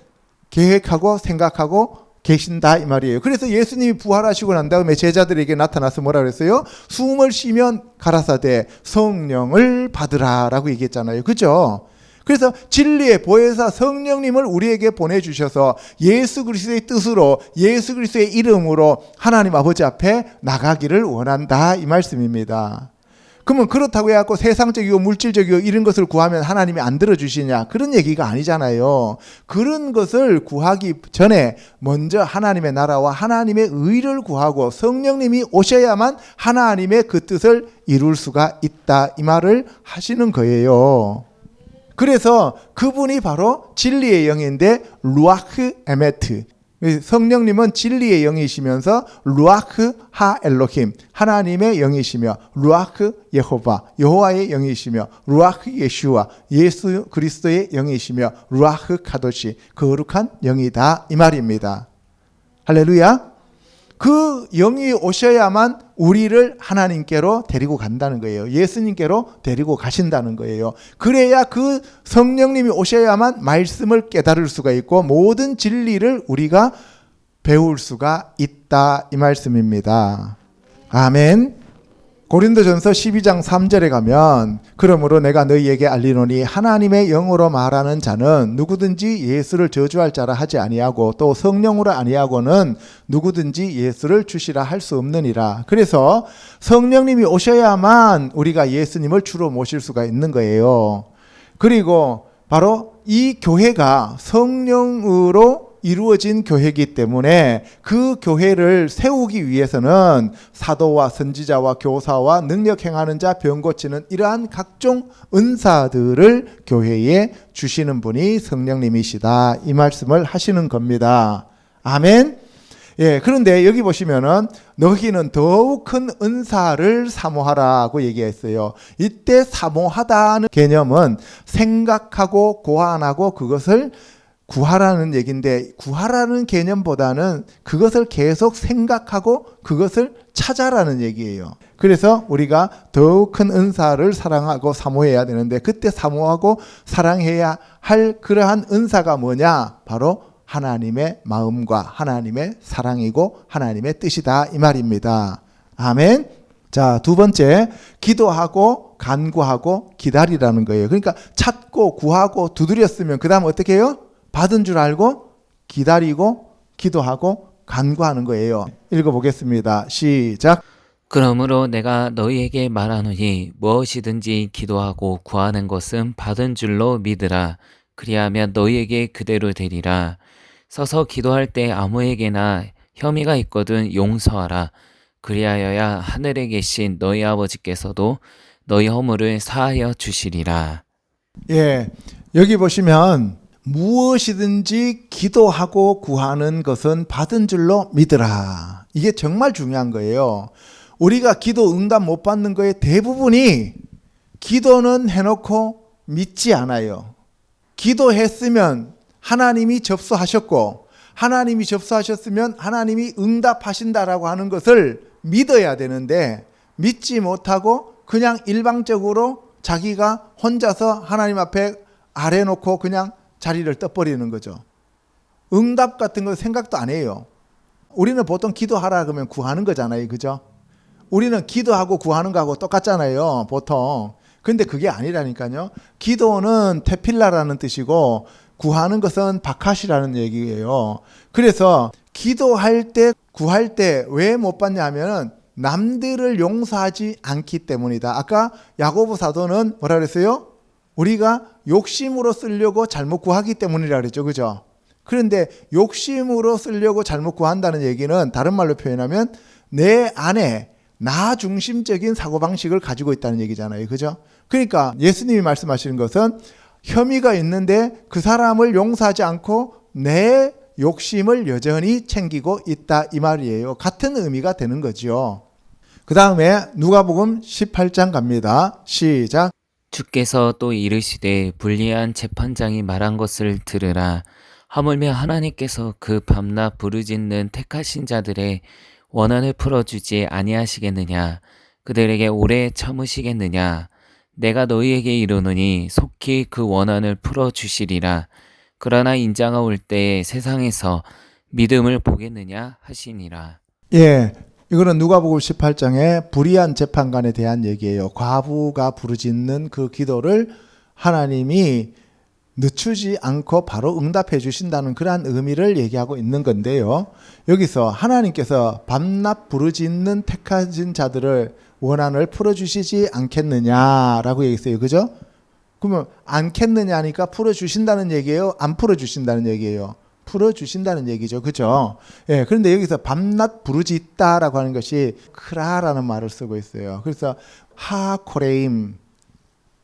계획하고 생각하고 계신다 이 말이에요. 그래서 예수님이 부활하시고 난 다음에 제자들에게 나타나서 뭐라 그랬어요? 숨을 쉬면 가라사대 성령을 받으라라고 얘기했잖아요. 그죠? 그래서 진리의 보혜사 성령님을 우리에게 보내주셔서 예수 그리스도의 뜻으로 예수 그리스도의 이름으로 하나님 아버지 앞에 나가기를 원한다 이 말씀입니다. 그러면 그렇다고 해갖고 세상적이고 물질적이고 이런 것을 구하면 하나님이 안 들어주시냐? 그런 얘기가 아니잖아요. 그런 것을 구하기 전에 먼저 하나님의 나라와 하나님의 의를 구하고 성령님이 오셔야만 하나님의 그 뜻을 이룰 수가 있다 이 말을 하시는 거예요. 그래서 그분이 바로 진리의 영인데 루아흐 에메트. 성령님은 진리의 영이시면서 루아흐 하 엘로힘 하나님의 영이시며 루아흐 예호바 여호와의 영이시며 루아흐 예슈아 예수 그리스도의 영이시며 루아흐 카도시 거룩한 영이다 이 말입니다. 할렐루야. 그 영이 오셔야만 우리를 하나님께로 데리고 간다는 거예요. 예수님께로 데리고 가신다는 거예요. 그래야 그 성령님이 오셔야만 말씀을 깨달을 수가 있고 모든 진리를 우리가 배울 수가 있다 이 말씀입니다. 아멘. 고린도전서 12장 3절에 가면 그러므로 내가 너희에게 알리노니 하나님의 영으로 말하는 자는 누구든지 예수를 저주할 자라 하지 아니하고 또 성령으로 아니하고는 누구든지 예수를 주시라 할 수 없느니라. 그래서 성령님이 오셔야만 우리가 예수님을 주로 모실 수가 있는 거예요. 그리고 바로 이 교회가 성령으로 이루어진 교회이기 때문에 그 교회를 세우기 위해서는 사도와 선지자와 교사와 능력 행하는 자, 병 고치는 이러한 각종 은사들을 교회에 주시는 분이 성령님이시다 이 말씀을 하시는 겁니다. 아멘. 예, 그런데 여기 보시면은 너희는 더욱 큰 은사를 사모하라고 얘기했어요. 이때 사모하다는 개념은 생각하고 고안하고 그것을 구하라는 얘기인데 구하라는 개념보다는 그것을 계속 생각하고 그것을 찾아라는 얘기예요. 그래서 우리가 더욱 큰 은사를 사랑하고 사모해야 되는데 그때 사모하고 사랑해야 할 그러한 은사가 뭐냐? 바로 하나님의 마음과 하나님의 사랑이고 하나님의 뜻이다 이 말입니다. 아멘. 자, 두 번째, 기도하고 간구하고 기다리라는 거예요. 그러니까 찾고 구하고 두드렸으면 그 다음 어떻게 해요? 받은 줄 알고 기다리고 기도하고 간구하는 거예요. 읽어보겠습니다. 시작. 그러므로 내가 너희에게 말하노니 무엇이든지 기도하고 구하는 것은 받은 줄로 믿으라. 그리하면 너희에게 그대로 되리라. 서서 기도할 때 아무에게나 혐의가 있거든 용서하라. 그리하여야 하늘에 계신 너희 아버지께서도 너희 허물을 사하여 주시리라. 예, 여기 보시면 무엇이든지 기도하고 구하는 것은 받은 줄로 믿으라. 이게 정말 중요한 거예요. 우리가 기도 응답 못 받는 거의 대부분이 기도는 해놓고 믿지 않아요. 기도했으면 하나님이 접수하셨고 하나님이 접수하셨으면 하나님이 응답하신다라고 하는 것을 믿어야 되는데 믿지 못하고 그냥 일방적으로 자기가 혼자서 하나님 앞에 아래놓고 그냥 자리를 떠버리는 거죠. 응답 같은 거 생각도 안 해요. 우리는 보통 기도하라 그러면 구하는 거잖아요. 그죠? 우리는 기도하고 구하는 거하고 똑같잖아요. 보통. 근데 그게 아니라니까요. 기도는 테필라라는 뜻이고 구하는 것은 바카시라는 얘기예요. 그래서 기도할 때 구할 때 왜 못 받냐 하면은 남들을 용서하지 않기 때문이다. 아까 야고보 사도는 뭐라 그랬어요? 우리가 욕심으로 쓰려고 잘못 구하기 때문이라 그랬죠. 그죠? 그런데 욕심으로 쓰려고 잘못 구한다는 얘기는 다른 말로 표현하면 내 안에 나 중심적인 사고방식을 가지고 있다는 얘기잖아요. 그죠? 그러니까 예수님이 말씀하시는 것은 혐의가 있는데 그 사람을 용서하지 않고 내 욕심을 여전히 챙기고 있다 이 말이에요. 같은 의미가 되는 거죠. 그 다음에 누가복음 18장 갑니다. 시작. 주께서 또 이르시되 불리한 재판장이 말한 것을 들으라. 하물며 하나님께서 그 밤낮 부르짖는 택하신 자들의 원한을 풀어주지 아니하시겠느냐? 그들에게 오래 참으시겠느냐? 내가 너희에게 이르노니 속히 그 원한을 풀어주시리라. 그러나 인자가 올 때에 세상에서 믿음을 보겠느냐 하시니라. 예, 이거는 누가복음 18장의 불의한 재판관에 대한 얘기예요. 과부가 부르짖는 그 기도를 하나님이 늦추지 않고 바로 응답해 주신다는 그러한 의미를 얘기하고 있는 건데요. 여기서 하나님께서 밤낮 부르짖는 택하신 자들을 원한을 풀어주시지 않겠느냐라고 얘기했어요. 그죠? 그러면 않겠느냐니까 풀어주신다는 얘기예요? 안 풀어주신다는 얘기예요? 풀어주신다는 얘기죠. 그죠? 예, 그런데 여기서 밤낮 부르짖다라고 하는 것이 크라라는 말을 쓰고 있어요. 그래서 하코레임,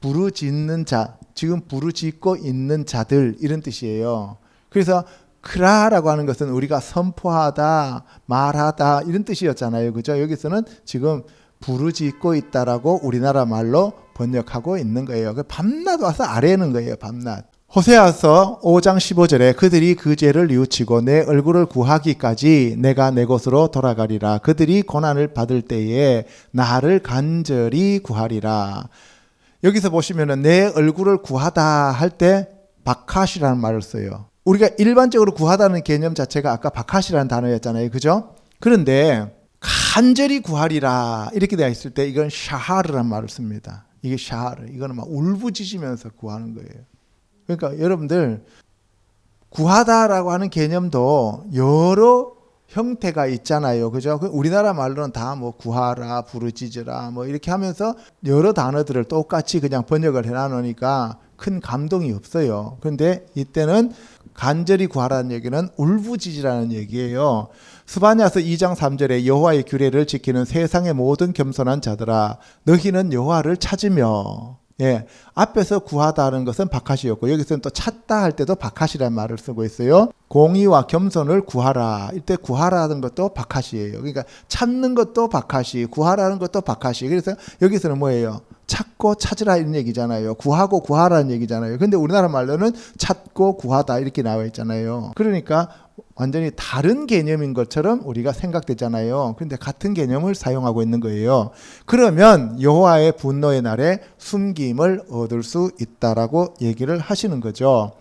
부르짖는 자, 지금 부르짖고 있는 자들 이런 뜻이에요. 그래서 크라라고 하는 것은 우리가 선포하다, 말하다 이런 뜻이었잖아요. 그죠? 여기서는 지금 부르짖고 있다라고 우리나라 말로 번역하고 있는 거예요. 밤낮 와서 아뢰는 거예요. 밤낮. 호세아서 5장 15절에 그들이 그 죄를 뉘우치고 내 얼굴을 구하기까지 내가 내 곳으로 돌아가리라. 그들이 고난을 받을 때에 나를 간절히 구하리라. 여기서 보시면은 내 얼굴을 구하다 할 때 바카시라는 말을 써요. 우리가 일반적으로 구하다는 개념 자체가 아까 바카시라는 단어였잖아요. 그죠? 그런데 간절히 구하리라 이렇게 되어 있을 때 이건 샤하르라는 말을 씁니다. 이게 샤하르. 이거는 막 울부짖으면서 구하는 거예요. 그러니까 여러분들 구하다라고 하는 개념도 여러 형태가 있잖아요. 그죠? 우리나라 말로는 다 뭐 구하라, 부르짖으라 뭐 이렇게 하면서 여러 단어들을 똑같이 그냥 번역을 해놔놓으니까 큰 감동이 없어요. 그런데 이때는 간절히 구하라는 얘기는 울부짖으라는 얘기예요. 스바냐서 2장 3절에 여호와의 규례를 지키는 세상의 모든 겸손한 자들아 너희는 여호와를 찾으며 예, 앞에서 구하다는 것은 바카시였고 여기서는 또 찾다 할 때도 바카시라는 말을 쓰고 있어요. 공의와 겸손을 구하라. 이때 구하라는 것도 바카시예요. 그러니까 찾는 것도 바카시, 구하라는 것도 바카시. 그래서 여기서는 뭐예요? 찾고 찾으라 이런 얘기잖아요. 구하고 구하라는 얘기잖아요. 근데 우리나라 말로는 찾고 구하다 이렇게 나와 있잖아요. 그러니까 완전히 다른 개념인 것처럼 우리가 생각되잖아요. 그런데 같은 개념을 사용하고 있는 거예요. 그러면 여호와의 분노의 날에 숨김을 얻을 수 있다라고 얘기를 하시는 거죠.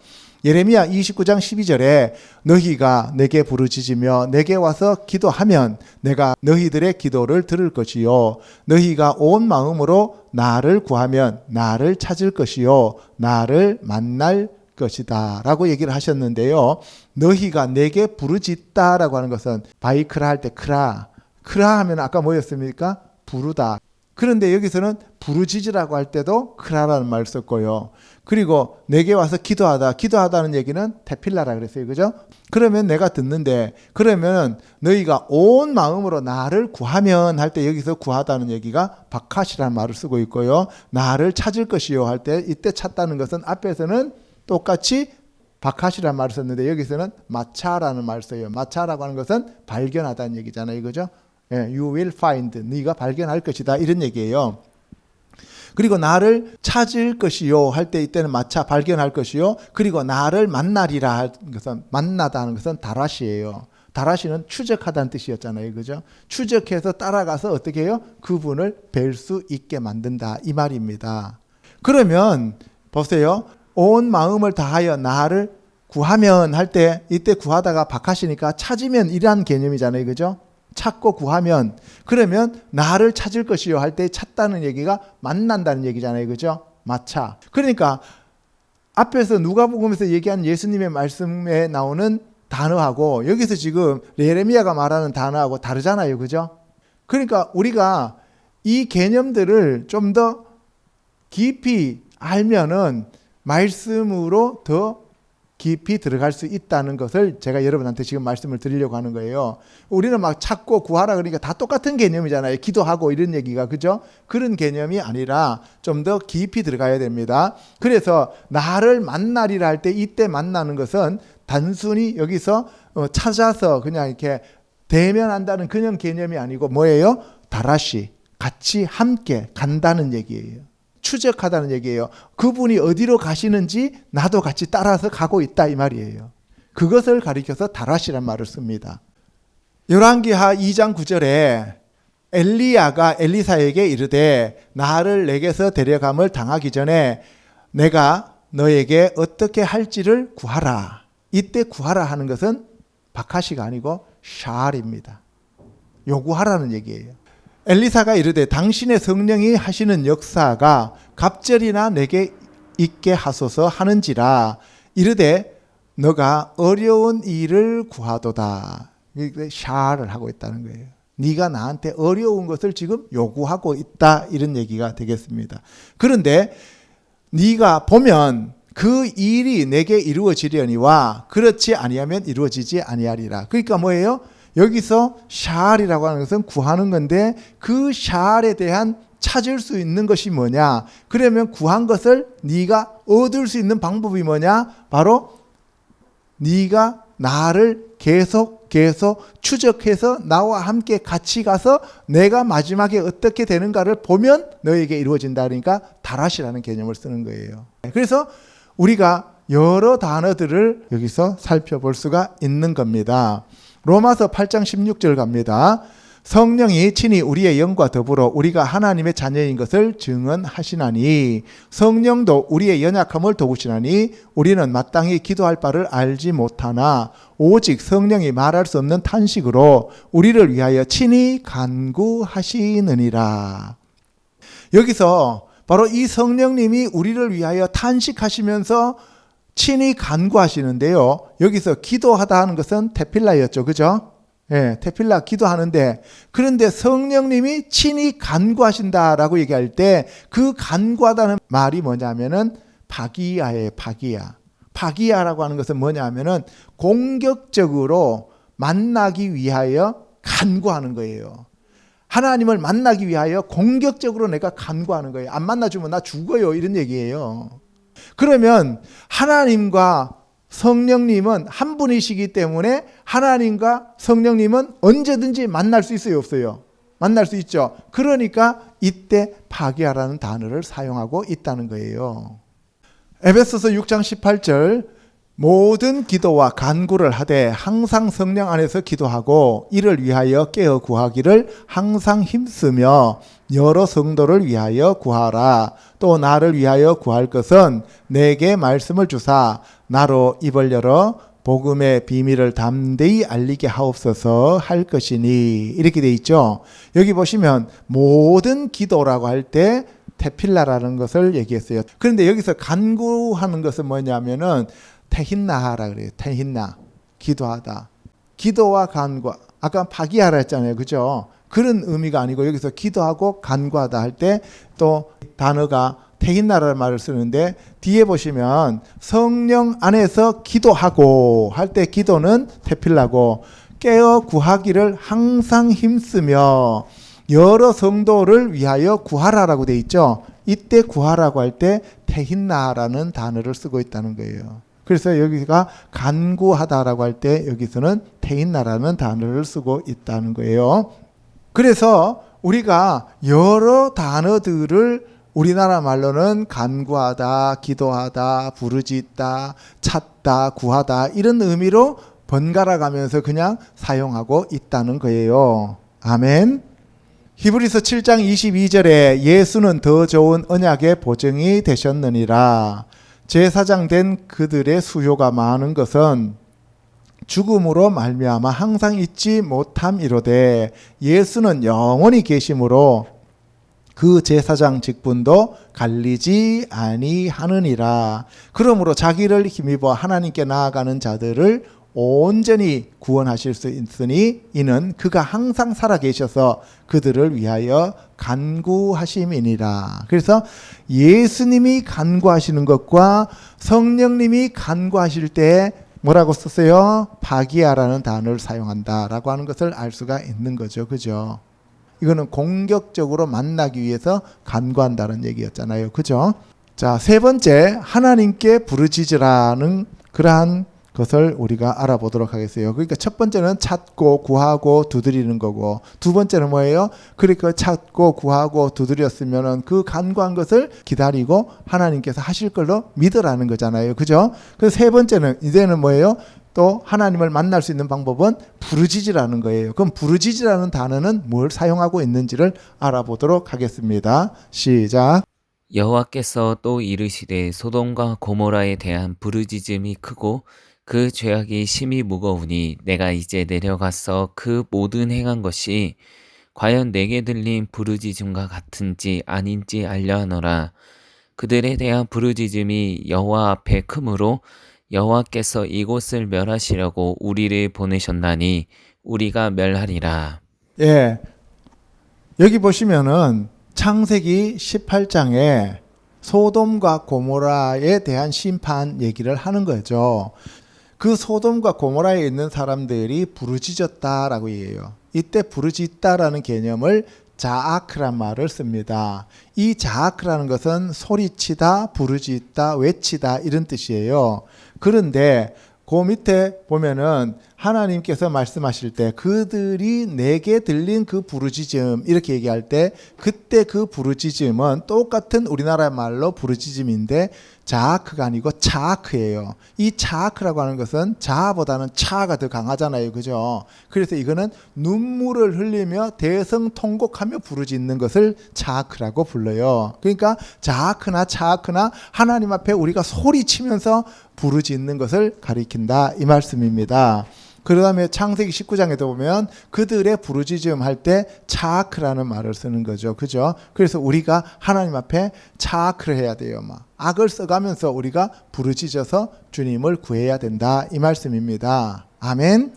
예레미야 29장 12절에 너희가 내게 부르짖으며 내게 와서 기도하면 내가 너희들의 기도를 들을 것이요 너희가 온 마음으로 나를 구하면 나를 찾을 것이요 나를 만날 것이다 라고 얘기를 하셨는데요. 너희가 내게 부르짖다 라고 하는 것은 바이크라 할 때 크라 하면 아까 뭐였습니까? 부르다. 그런데 여기서는 부르짖으라고 할 때도 크라라는 말을 썼고요. 그리고 내게 와서 기도하다는 얘기는 테필라라 그랬어요. 그죠? 그러면 내가 듣는데 그러면 너희가 온 마음으로 나를 구하면 할 때 여기서 구하다는 얘기가 바카시라는 말을 쓰고 있고요. 나를 찾을 것이요 할 때 이때 찾다는 것은 앞에서는 똑같이 바카시라는 말을 썼는데 여기서는 마차라는 말을 써요. 마차라고 하는 것은 발견하다는 얘기잖아요. 그죠? 예, you will find. 네가 발견할 것이다. 이런 얘기예요. 그리고 나를 찾을 것이요 할 때 이때는 마차 발견할 것이요. 그리고 나를 만나리라 할 것은 만나다 하는 것은 다라시예요. 다라시는 추적하다는 뜻이었잖아요. 그죠? 추적해서 따라가서 어떻게 해요? 그분을 뵐 수 있게 만든다. 이 말입니다. 그러면 보세요. 온 마음을 다하여 나를 구하면 할 때 이때 구하다가 바카시니까 찾으면 이란 개념이잖아요. 그죠? 찾고 구하면 그러면 나를 찾을 것이요 할 때 찾다는 얘기가 만난다는 얘기잖아요. 그죠? 마차. 그러니까 앞에서 누가복음에서 얘기한 예수님의 말씀에 나오는 단어하고 여기서 지금 예레미야가 말하는 단어하고 다르잖아요. 그죠? 그러니까 우리가 이 개념들을 좀 더 깊이 알면은 말씀으로 더 깊이 들어갈 수 있다는 것을 제가 여러분한테 지금 말씀을 드리려고 하는 거예요. 우리는 막 찾고 구하라 그러니까 다 똑같은 개념이잖아요. 기도하고 이런 얘기가. 그죠? 그런 개념이 아니라 좀 더 깊이 들어가야 됩니다. 그래서 나를 만나리라 할 때 이때 만나는 것은 단순히 여기서 찾아서 그냥 이렇게 대면한다는 그냥 개념이 아니고 뭐예요? 다라시, 같이 함께 간다는 얘기예요. 추적하다는 얘기예요. 그분이 어디로 가시는지 나도 같이 따라서 가고 있다 이 말이에요. 그것을 가리켜서 다라시란 말을 씁니다. 열왕기하 2장 9절에 엘리야가 엘리사에게 이르되 나를 내게서 데려감을 당하기 전에 내가 너에게 어떻게 할지를 구하라. 이때 구하라 하는 것은 바카시가 아니고 샤알입니다. 요구하라는 얘기예요. 엘리사가 이르되 당신의 성령이 하시는 역사가 갑절이나 내게 있게 하소서 하는지라. 이르되 너가 어려운 일을 구하도다. 샤알을 하고 있다는 거예요. 네가 나한테 어려운 것을 지금 요구하고 있다, 이런 얘기가 되겠습니다. 그런데 네가 보면 그 일이 내게 이루어지려니와 그렇지 아니하면 이루어지지 아니하리라. 그러니까 뭐예요? 여기서 샤알이라고 하는 것은 구하는 건데 그 샤알에 대한 찾을 수 있는 것이 뭐냐? 그러면 구한 것을 네가 얻을 수 있는 방법이 뭐냐? 바로 네가 나를 계속 추적해서 나와 함께 같이 가서 내가 마지막에 어떻게 되는가를 보면 너에게 이루어진다. 그러니까 다라시라는 개념을 쓰는 거예요. 그래서 우리가 여러 단어들을 여기서 살펴볼 수가 있는 겁니다. 로마서 8장 16절 갑니다. 성령이 친히 우리의 영과 더불어 우리가 하나님의 자녀인 것을 증언하시나니 성령도 우리의 연약함을 도우시나니 우리는 마땅히 기도할 바를 알지 못하나 오직 성령이 말할 수 없는 탄식으로 우리를 위하여 친히 간구하시느니라. 여기서 바로 이 성령님이 우리를 위하여 탄식하시면서 친히 간구하시는데요. 여기서 기도하다 하는 것은 테필라였죠. 그죠? 예, 테필라 기도하는데, 그런데 성령님이 친히 간구하신다라고 얘기할 때 그 간구하다는 말이 뭐냐면은 파기야예요. 파기야라고 하는 것은 뭐냐면은 공격적으로 만나기 위하여 간구하는 거예요. 하나님을 만나기 위하여 공격적으로 내가 간구하는 거예요. 안 만나주면 나 죽어요, 이런 얘기예요. 그러면 하나님과 성령님은 한 분이시기 때문에 하나님과 성령님은 언제든지 만날 수 있어요, 없어요? 만날 수 있죠. 그러니까 이때 파기하라는 단어를 사용하고 있다는 거예요. 에베소서 6장 18절 모든 기도와 간구를 하되 항상 성령 안에서 기도하고 이를 위하여 깨어 구하기를 항상 힘쓰며 여러 성도를 위하여 구하라. 또 나를 위하여 구할 것은 내게 말씀을 주사 나로 입을 열어 복음의 비밀을 담대히 알리게 하옵소서 할 것이니, 이렇게 돼 있죠. 여기 보시면 모든 기도라고 할 때 테필라라는 것을 얘기했어요. 그런데 여기서 간구하는 것은 뭐냐면은 테힌나하라 그래요. 테힌나, 기도하다. 기도와 간구, 아까 파기하라 했잖아요. 그죠? 그런 의미가 아니고 여기서 기도하고 간구하다 할 때 또 단어가 테힌나라는 말을 쓰는데, 뒤에 보시면 성령 안에서 기도하고 할 때 기도는 테필라고, 깨어 구하기를 항상 힘쓰며 여러 성도를 위하여 구하라라고 돼 있죠. 이때 구하라고 할 때 테힌나라는 단어를 쓰고 있다는 거예요. 그래서 여기가 간구하다라고 할 때 여기서는 테힌나라는 단어를 쓰고 있다는 거예요. 그래서 우리가 여러 단어들을 우리나라 말로는 간구하다, 기도하다, 부르짖다, 찾다, 구하다 이런 의미로 번갈아 가면서 그냥 사용하고 있다는 거예요. 아멘. 히브리서 7장 22절에 예수는 더 좋은 언약의 보증이 되셨느니라. 제사장 된 그들의 수요가 많은 것은 죽음으로 말미암아 항상 잊지 못함이로되 예수는 영원히 계심으로 그 제사장 직분도 갈리지 아니하느니라. 그러므로 자기를 힘입어 하나님께 나아가는 자들을 온전히 구원하실 수 있으니 이는 그가 항상 살아계셔서 그들을 위하여 간구하심이니라. 그래서 예수님이 간구하시는 것과 성령님이 간구하실 때 뭐라고 썼어요? 파기야라는 단어를 사용한다라고 하는 것을 알 수가 있는 거죠. 그죠? 이거는 공격적으로 만나기 위해서 간구한다는 얘기였잖아요. 그죠? 자, 세 번째, 하나님께 부르짖으라는 그러한 것을 우리가 알아보도록 하겠어요. 그러니까 첫 번째는 찾고 구하고 두드리는 거고, 두 번째는 뭐예요? 그러니까 찾고 구하고 두드렸으면은 그 간구한 것을 기다리고 하나님께서 하실 걸로 믿으라는 거잖아요. 그죠? 그래서 세 번째는 이제는 뭐예요? 또 하나님을 만날 수 있는 방법은 부르짖으라는 거예요. 그럼 부르짖으라는 단어는 뭘 사용하고 있는지를 알아보도록 하겠습니다. 시작. 여호와께서 또 이르시되 소돔과 고모라에 대한 부르짖음이 크고 그 죄악이 심히 무거우니 내가 이제 내려가서 그 모든 행한 것이 과연 내게 들린 부르짖음과 같은지 아닌지 알려 하노라. 그들에 대한 부르짖음이 여호와 앞에 크므로 여호와께서 이곳을 멸하시려고 우리를 보내셨나니 우리가 멸하리라. 예. 여기 보시면은 창세기 18장에 소돔과 고모라에 대한 심판 얘기를 하는 거죠. 그 소돔과 고모라에 있는 사람들이 부르짖었다라고 얘기해요. 이때 부르짖다라는 개념을 자아크란 말을 씁니다. 이 자아크라는 것은 소리치다, 부르짖다, 외치다 이런 뜻이에요. 그런데 그 밑에 보면은 하나님께서 말씀하실 때 그들이 내게 들린 그 부르짖음 이렇게 얘기할 때 그때 그 부르짖음은 똑같은 우리나라 말로 부르짖음인데 자아크가 아니고 차아크예요. 이 차아크라고 하는 것은 자아보다는 차가 더 강하잖아요. 그죠? 그래서 이거는 눈물을 흘리며 대성통곡하며 부르짖는 것을 차아크라고 불러요. 그러니까 자아크나 차아크나 하나님 앞에 우리가 소리치면서 부르짖는 것을 가리킨다 이 말씀입니다. 그 다음에 창세기 19장에도 보면 그들의 부르짖음 할 때 차아크라는 말을 쓰는 거죠. 그죠? 그래서 우리가 하나님 앞에 차아크를 해야 돼요. 막 악을 써가면서 우리가 부르짖어서 주님을 구해야 된다 이 말씀입니다. 아멘.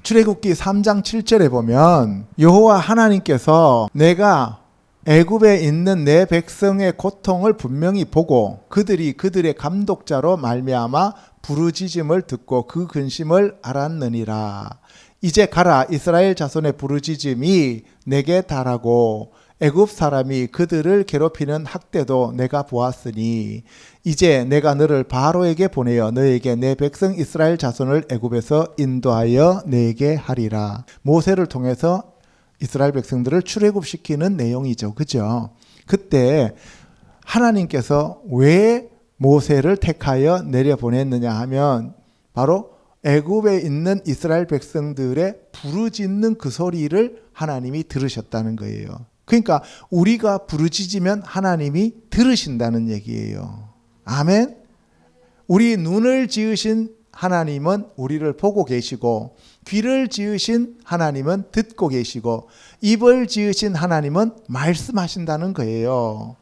출애굽기 3장 7절에 보면 여호와 하나님께서 내가 애굽에 있는 내 백성의 고통을 분명히 보고 그들이 그들의 감독자로 말미암아 부르짖음을 듣고 그 근심을 알았느니라. 이제 가라 이스라엘 자손의 부르짖음이 내게 달하고 애굽 사람이 그들을 괴롭히는 학대도 내가 보았으니 이제 내가 너를 바로에게 보내어 너에게 내 백성 이스라엘 자손을 애굽에서 인도하여 내게 하리라. 모세를 통해서 이스라엘 백성들을 출애굽시키는 내용이죠. 그죠? 그때 하나님께서 왜 모세를 택하여 내려보냈느냐 하면 바로 애굽에 있는 이스라엘 백성들의 부르짖는 그 소리를 하나님이 들으셨다는 거예요. 그러니까 우리가 부르짖으면 하나님이 들으신다는 얘기예요. 아멘. 우리 눈을 지으신 하나님은 우리를 보고 계시고 귀를 지으신 하나님은 듣고 계시고 입을 지으신 하나님은 말씀하신다는 거예요.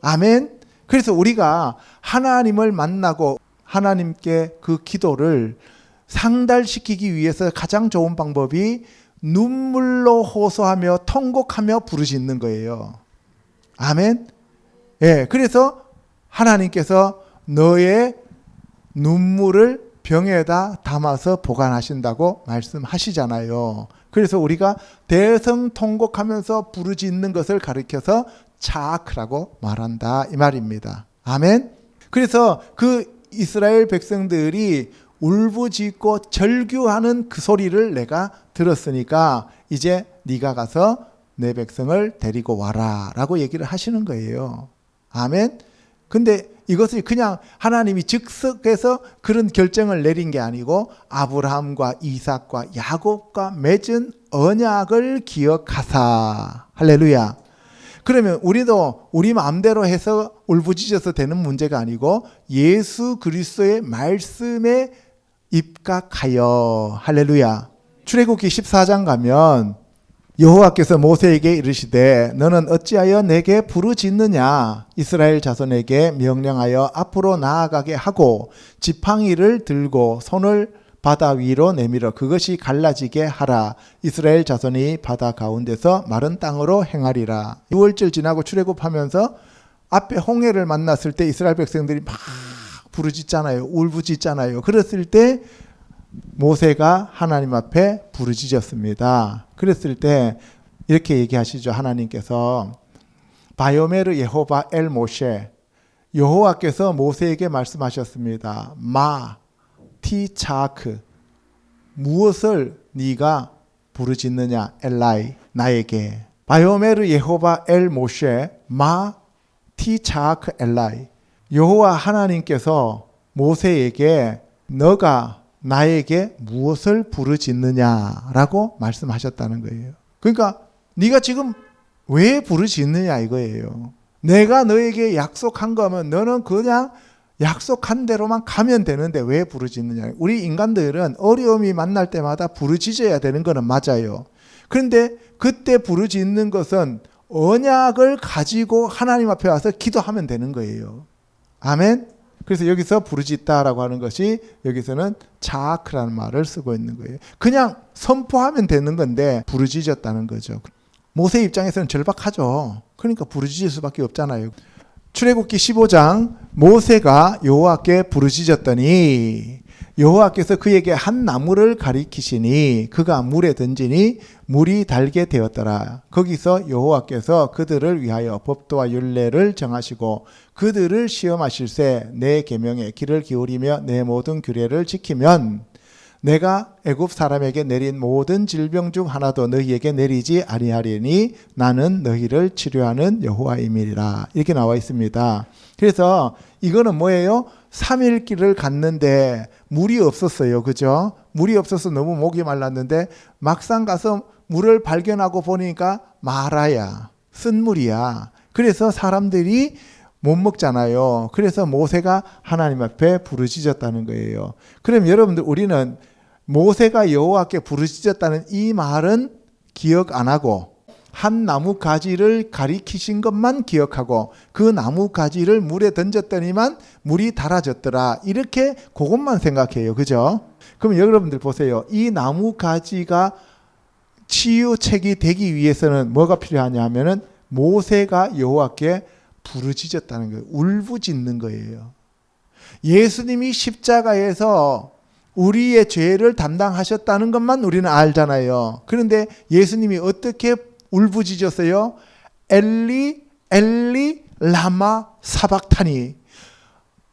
아멘. 그래서 우리가 하나님을 만나고 하나님께 그 기도를 상달시키기 위해서 가장 좋은 방법이 눈물로 호소하며 통곡하며 부르짖는 거예요. 아멘. 예, 그래서 하나님께서 너의 눈물을 병에다 담아서 보관하신다고 말씀하시잖아요. 그래서 우리가 대성통곡하면서 부르짖는 것을 가리켜서 차아크라고 말한다 이 말입니다. 아멘. 그래서 그 이스라엘 백성들이 울부짖고 절규하는 그 소리를 내가 들었으니까 이제 네가 가서 내 백성을 데리고 와라 라고 얘기를 하시는 거예요. 아멘. 근데 이것을 그냥 하나님이 즉석에서 그런 결정을 내린 게 아니고 아브라함과 이삭과 야곱과 맺은 언약을 기억하사. 할렐루야. 그러면 우리도 우리 마음대로 해서 울부짖어서 되는 문제가 아니고 예수 그리스도의 말씀에 입각하여. 할렐루야. 출애굽기 14장 가면 여호와께서 모세에게 이르시되 너는 어찌하여 내게 부르짖느냐. 이스라엘 자손에게 명령하여 앞으로 나아가게 하고 지팡이를 들고 손을 바다 위로 내밀어 그것이 갈라지게 하라. 이스라엘 자손이 바다 가운데서 마른 땅으로 행하리라. 6월절 지나고 출애굽하면서 앞에 홍해를 만났을 때 이스라엘 백성들이 막 부르짖잖아요. 울부짖잖아요. 그랬을 때 모세가 하나님 앞에 부르짖었습니다. 그랬을 때 이렇게 얘기하시죠. 하나님께서 바요메르 예호바 엘 모셰, 여호와께서 모세에게 말씀하셨습니다. 마 티차크, 무엇을 네가 부르짖느냐. 엘라이, 나에게. 바요메르 예호바 엘 모셰 마 티차크 엘라이, 여호와 하나님께서 모세에게 너가 나에게 무엇을 부르짖느냐라고 말씀하셨다는 거예요. 그러니까 네가 지금 왜 부르짖느냐 이거예요. 내가 너에게 약속한 거면 너는 그냥 약속한 대로만 가면 되는데 왜 부르짖느냐. 우리 인간들은 어려움이 만날 때마다 부르짖어야 되는 거는 맞아요. 그런데 그때 부르짖는 것은 언약을 가지고 하나님 앞에 와서 기도하면 되는 거예요. 아멘. 그래서 여기서 부르짖다라고 하는 것이 여기서는 자아크라는 말을 쓰고 있는 거예요. 그냥 선포하면 되는 건데 부르짖었다는 거죠. 모세 입장에서는 절박하죠. 그러니까 부르짖을 수밖에 없잖아요. 출애굽기 15장 모세가 여호와께 부르짖었더니 여호와께서 그에게 한 나무를 가리키시니 그가 물에 던지니 물이 달게 되었더라. 거기서 여호와께서 그들을 위하여 법도와 율례를 정하시고 그들을 시험하실세 내 계명에 귀를 기울이며 내 모든 규례를 지키면 내가 애굽 사람에게 내린 모든 질병 중 하나도 너희에게 내리지 아니하리니 나는 너희를 치료하는 여호와임이니라. 이렇게 나와 있습니다. 그래서 이거는 뭐예요? 3일길을 갔는데 물이 없었어요. 그죠? 물이 없어서 너무 목이 말랐는데 막상 가서 물을 발견하고 보니까 마라야. 쓴 물이야. 그래서 사람들이 못 먹잖아요. 그래서 모세가 하나님 앞에 부르짖었다는 거예요. 그럼 여러분들 우리는 모세가 여호와께 부르짖었다는 이 말은 기억 안 하고 한 나무 가지를 가리키신 것만 기억하고 그 나무 가지를 물에 던졌더니만 물이 달아졌더라. 이렇게 그것만 생각해요. 그죠? 그럼 여러분들 보세요. 이 나무 가지가 치유책이 되기 위해서는 뭐가 필요하냐 하면은 모세가 여호와께 부르짖었다는 거예요. 울부짖는 거예요. 예수님이 십자가에서 우리의 죄를 담당하셨다는 것만 우리는 알잖아요. 그런데 예수님이 어떻게 울부짖었어요? 엘리 엘리 라마 사박타니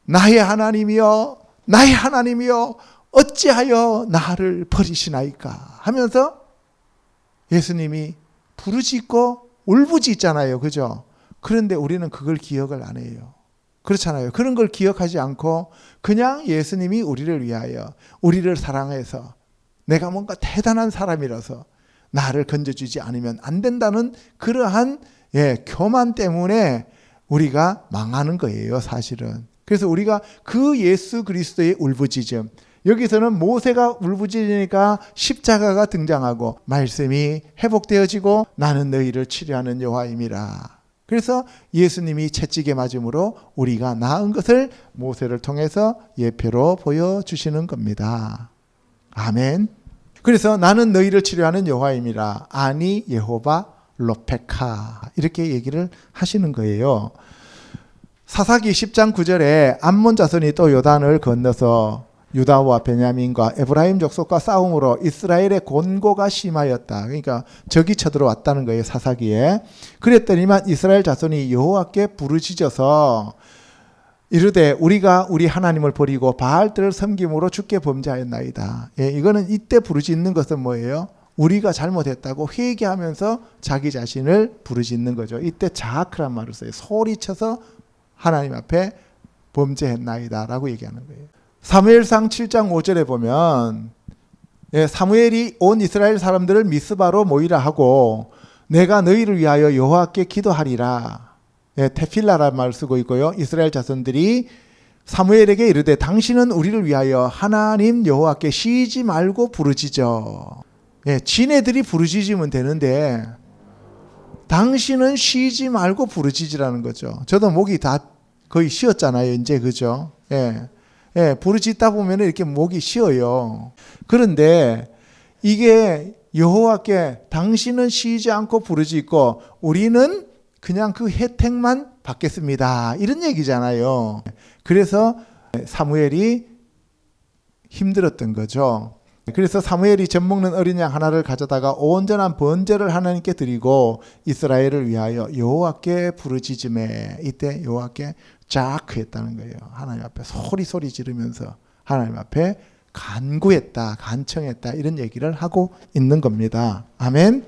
나의 하나님이여 나의 하나님이여 어찌하여 나를 버리시나이까 하면서 예수님이 부르짖고 울부짖잖아요. 그죠? 그런데 우리는 그걸 기억을 안 해요. 그렇잖아요. 그런 걸 기억하지 않고 그냥 예수님이 우리를 위하여 우리를 사랑해서 내가 뭔가 대단한 사람이라서 나를 건져주지 않으면 안 된다는 그러한 교만 때문에 우리가 망하는 거예요. 사실은. 그래서 우리가 그 예수 그리스도의 울부짖음, 여기서는 모세가 울부짖으니까 십자가가 등장하고 말씀이 회복되어지고 나는 너희를 치료하는 여호와임이라. 그래서 예수님이 채찍에 맞음으로 우리가 나은 것을 모세를 통해서 예표로 보여주시는 겁니다. 아멘. 그래서 나는 너희를 치료하는 여호와임이라. 아니 예호바 로페카 이렇게 얘기를 하시는 거예요. 사사기 10장 9절에 암몬 자손이 또 요단을 건너서 유다와 베냐민과 에브라임 족속과 싸움으로 이스라엘의 곤고가 심하였다. 그러니까 적이 쳐들어왔다는 거예요. 사사기에. 그랬더니만 이스라엘 자손이 여호와께 부르짖어서 이르되 우리가 우리 하나님을 버리고 바알들을 섬김으로 주께 범죄하였나이다. 이거는 이때 부르짖는 것은 뭐예요? 우리가 잘못했다고 회개하면서 자기 자신을 부르짖는 거죠. 이때 자아크란 말을 써요. 소리쳐서 하나님 앞에 범죄했나이다 라고 얘기하는 거예요. 사무엘상 7장 5절에 보면 사무엘이 온 이스라엘 사람들을 미스바로 모이라 하고 내가 너희를 위하여 여호와께 기도하리라. 테필라라는 말을 쓰고 있고요. 이스라엘 자손들이 사무엘에게 이르되 당신은 우리를 위하여 하나님 여호와께 쉬지 말고 부르짖어. 지네들이 부르짖으면 되는데 당신은 쉬지 말고 부르짖으라는 거죠. 저도 목이 다 거의 쉬었잖아요. 이제 그죠? 부르짖다 보면 이렇게 목이 쉬어요. 그런데 이게 여호와께 당신은 쉬지 않고 부르짖고 우리는 그냥 그 혜택만 받겠습니다. 이런 얘기잖아요. 그래서 사무엘이 힘들었던 거죠. 그래서 사무엘이 젖 먹는 어린 양 하나를 가져다가 온전한 번제를 하나님께 드리고 이스라엘을 위하여 여호와께 부르짖음에 이때 여호와께 자크했다는 거예요. 하나님 앞에 소리 지르면서 하나님 앞에 간구했다, 간청했다 이런 얘기를 하고 있는 겁니다. 아멘.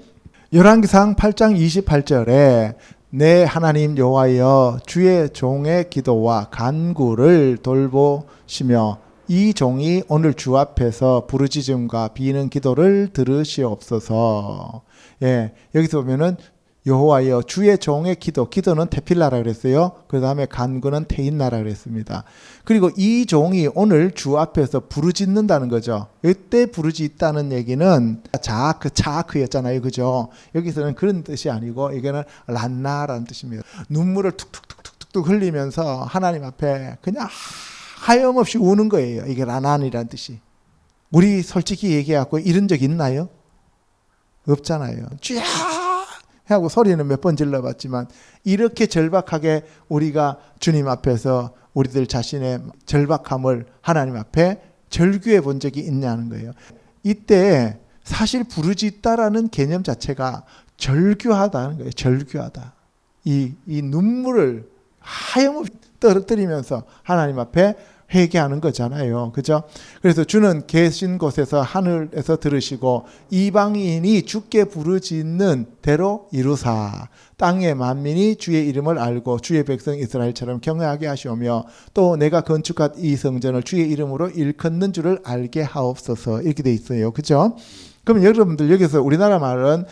열왕기상 8장 28절에 내 하나님 여호와여 주의 종의 기도와 간구를 돌보시며 이 종이 오늘 주 앞에서 부르짖음과 비는 기도를 들으시옵소서. 예, 여기서 보면은 여호와여 주의 종의 기도는 테필라라 그랬어요. 그 다음에 간구는 테인나라 그랬습니다. 그리고 이 종이 오늘 주 앞에서 부르짖는다는 거죠. 이때 부르짖다는 얘기는 차크였잖아요. 그죠? 여기서는 그런 뜻이 아니고 이게는 란나라는 뜻입니다. 눈물을 툭툭툭툭툭 흘리면서 하나님 앞에 그냥 하염없이 우는 거예요. 이게 라난이라는 뜻이. 우리 솔직히 얘기하고 이런 적 있나요? 없잖아요. 쫙 하고 소리는 몇 번 질러봤지만 이렇게 절박하게 우리가 주님 앞에서 우리들 자신의 절박함을 하나님 앞에 절규해 본 적이 있냐는 거예요. 이때 사실 부르짖다라는 개념 자체가 절규하다는 거예요. 절규하다. 이 눈물을 하염없이 떨어뜨리면서 하나님 앞에 회개하는 거잖아요. 그죠? 그래서 주는 계신 곳에서 하늘에서 들으시고 이방인이 주께 부르짖는 대로 이루사 땅의 만민이 주의 이름을 알고 주의 백성 이스라엘처럼 경외하게 하시오며 또 내가 건축한 이 성전을 주의 이름으로 일컫는 줄을 알게 하옵소서. 이렇게 돼 있어요. 그죠? 그럼 여러분들 여기서 우리나라 말은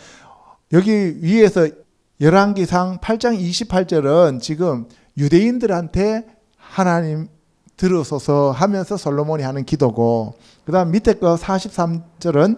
여기 위에서 열왕기상 8장 28절은 지금 유대인들한테 하나님 들어서서 하면서 솔로몬이 하는 기도고, 그 다음 밑에 거 43절은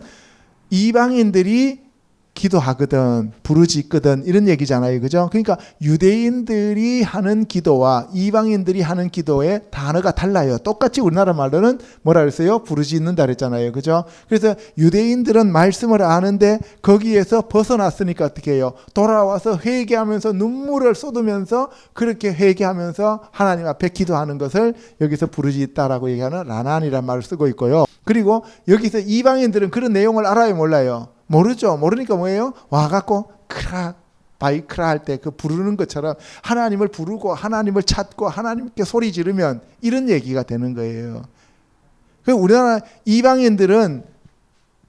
이방인들이 기도하거든, 부르짖거든, 이런 얘기잖아요. 그죠? 그러니까 유대인들이 하는 기도와 이방인들이 하는 기도의 단어가 달라요. 똑같이 우리나라 말로는 뭐라 그랬어요? 부르짖는다 그랬잖아요. 그죠? 그래서 유대인들은 말씀을 아는데 거기에서 벗어났으니까 어떻게 해요? 돌아와서 회개하면서 눈물을 쏟으면서 그렇게 회개하면서 하나님 앞에 기도하는 것을 여기서 부르짖다라고 얘기하는 라난이라는 말을 쓰고 있고요. 그리고 여기서 이방인들은 그런 내용을 알아요, 몰라요? 모르죠. 모르니까 뭐예요? 와갖고 바이크라 할 때 그 부르는 것처럼 하나님을 부르고 하나님을 찾고 하나님께 소리 지르면 이런 얘기가 되는 거예요. 우리나라 이방인들은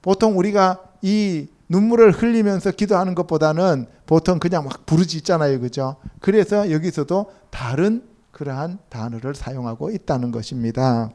보통 우리가 이 눈물을 흘리면서 기도하는 것보다는 보통 그냥 막 부르짖잖아요. 그죠? 그래서 여기서도 다른 그러한 단어를 사용하고 있다는 것입니다.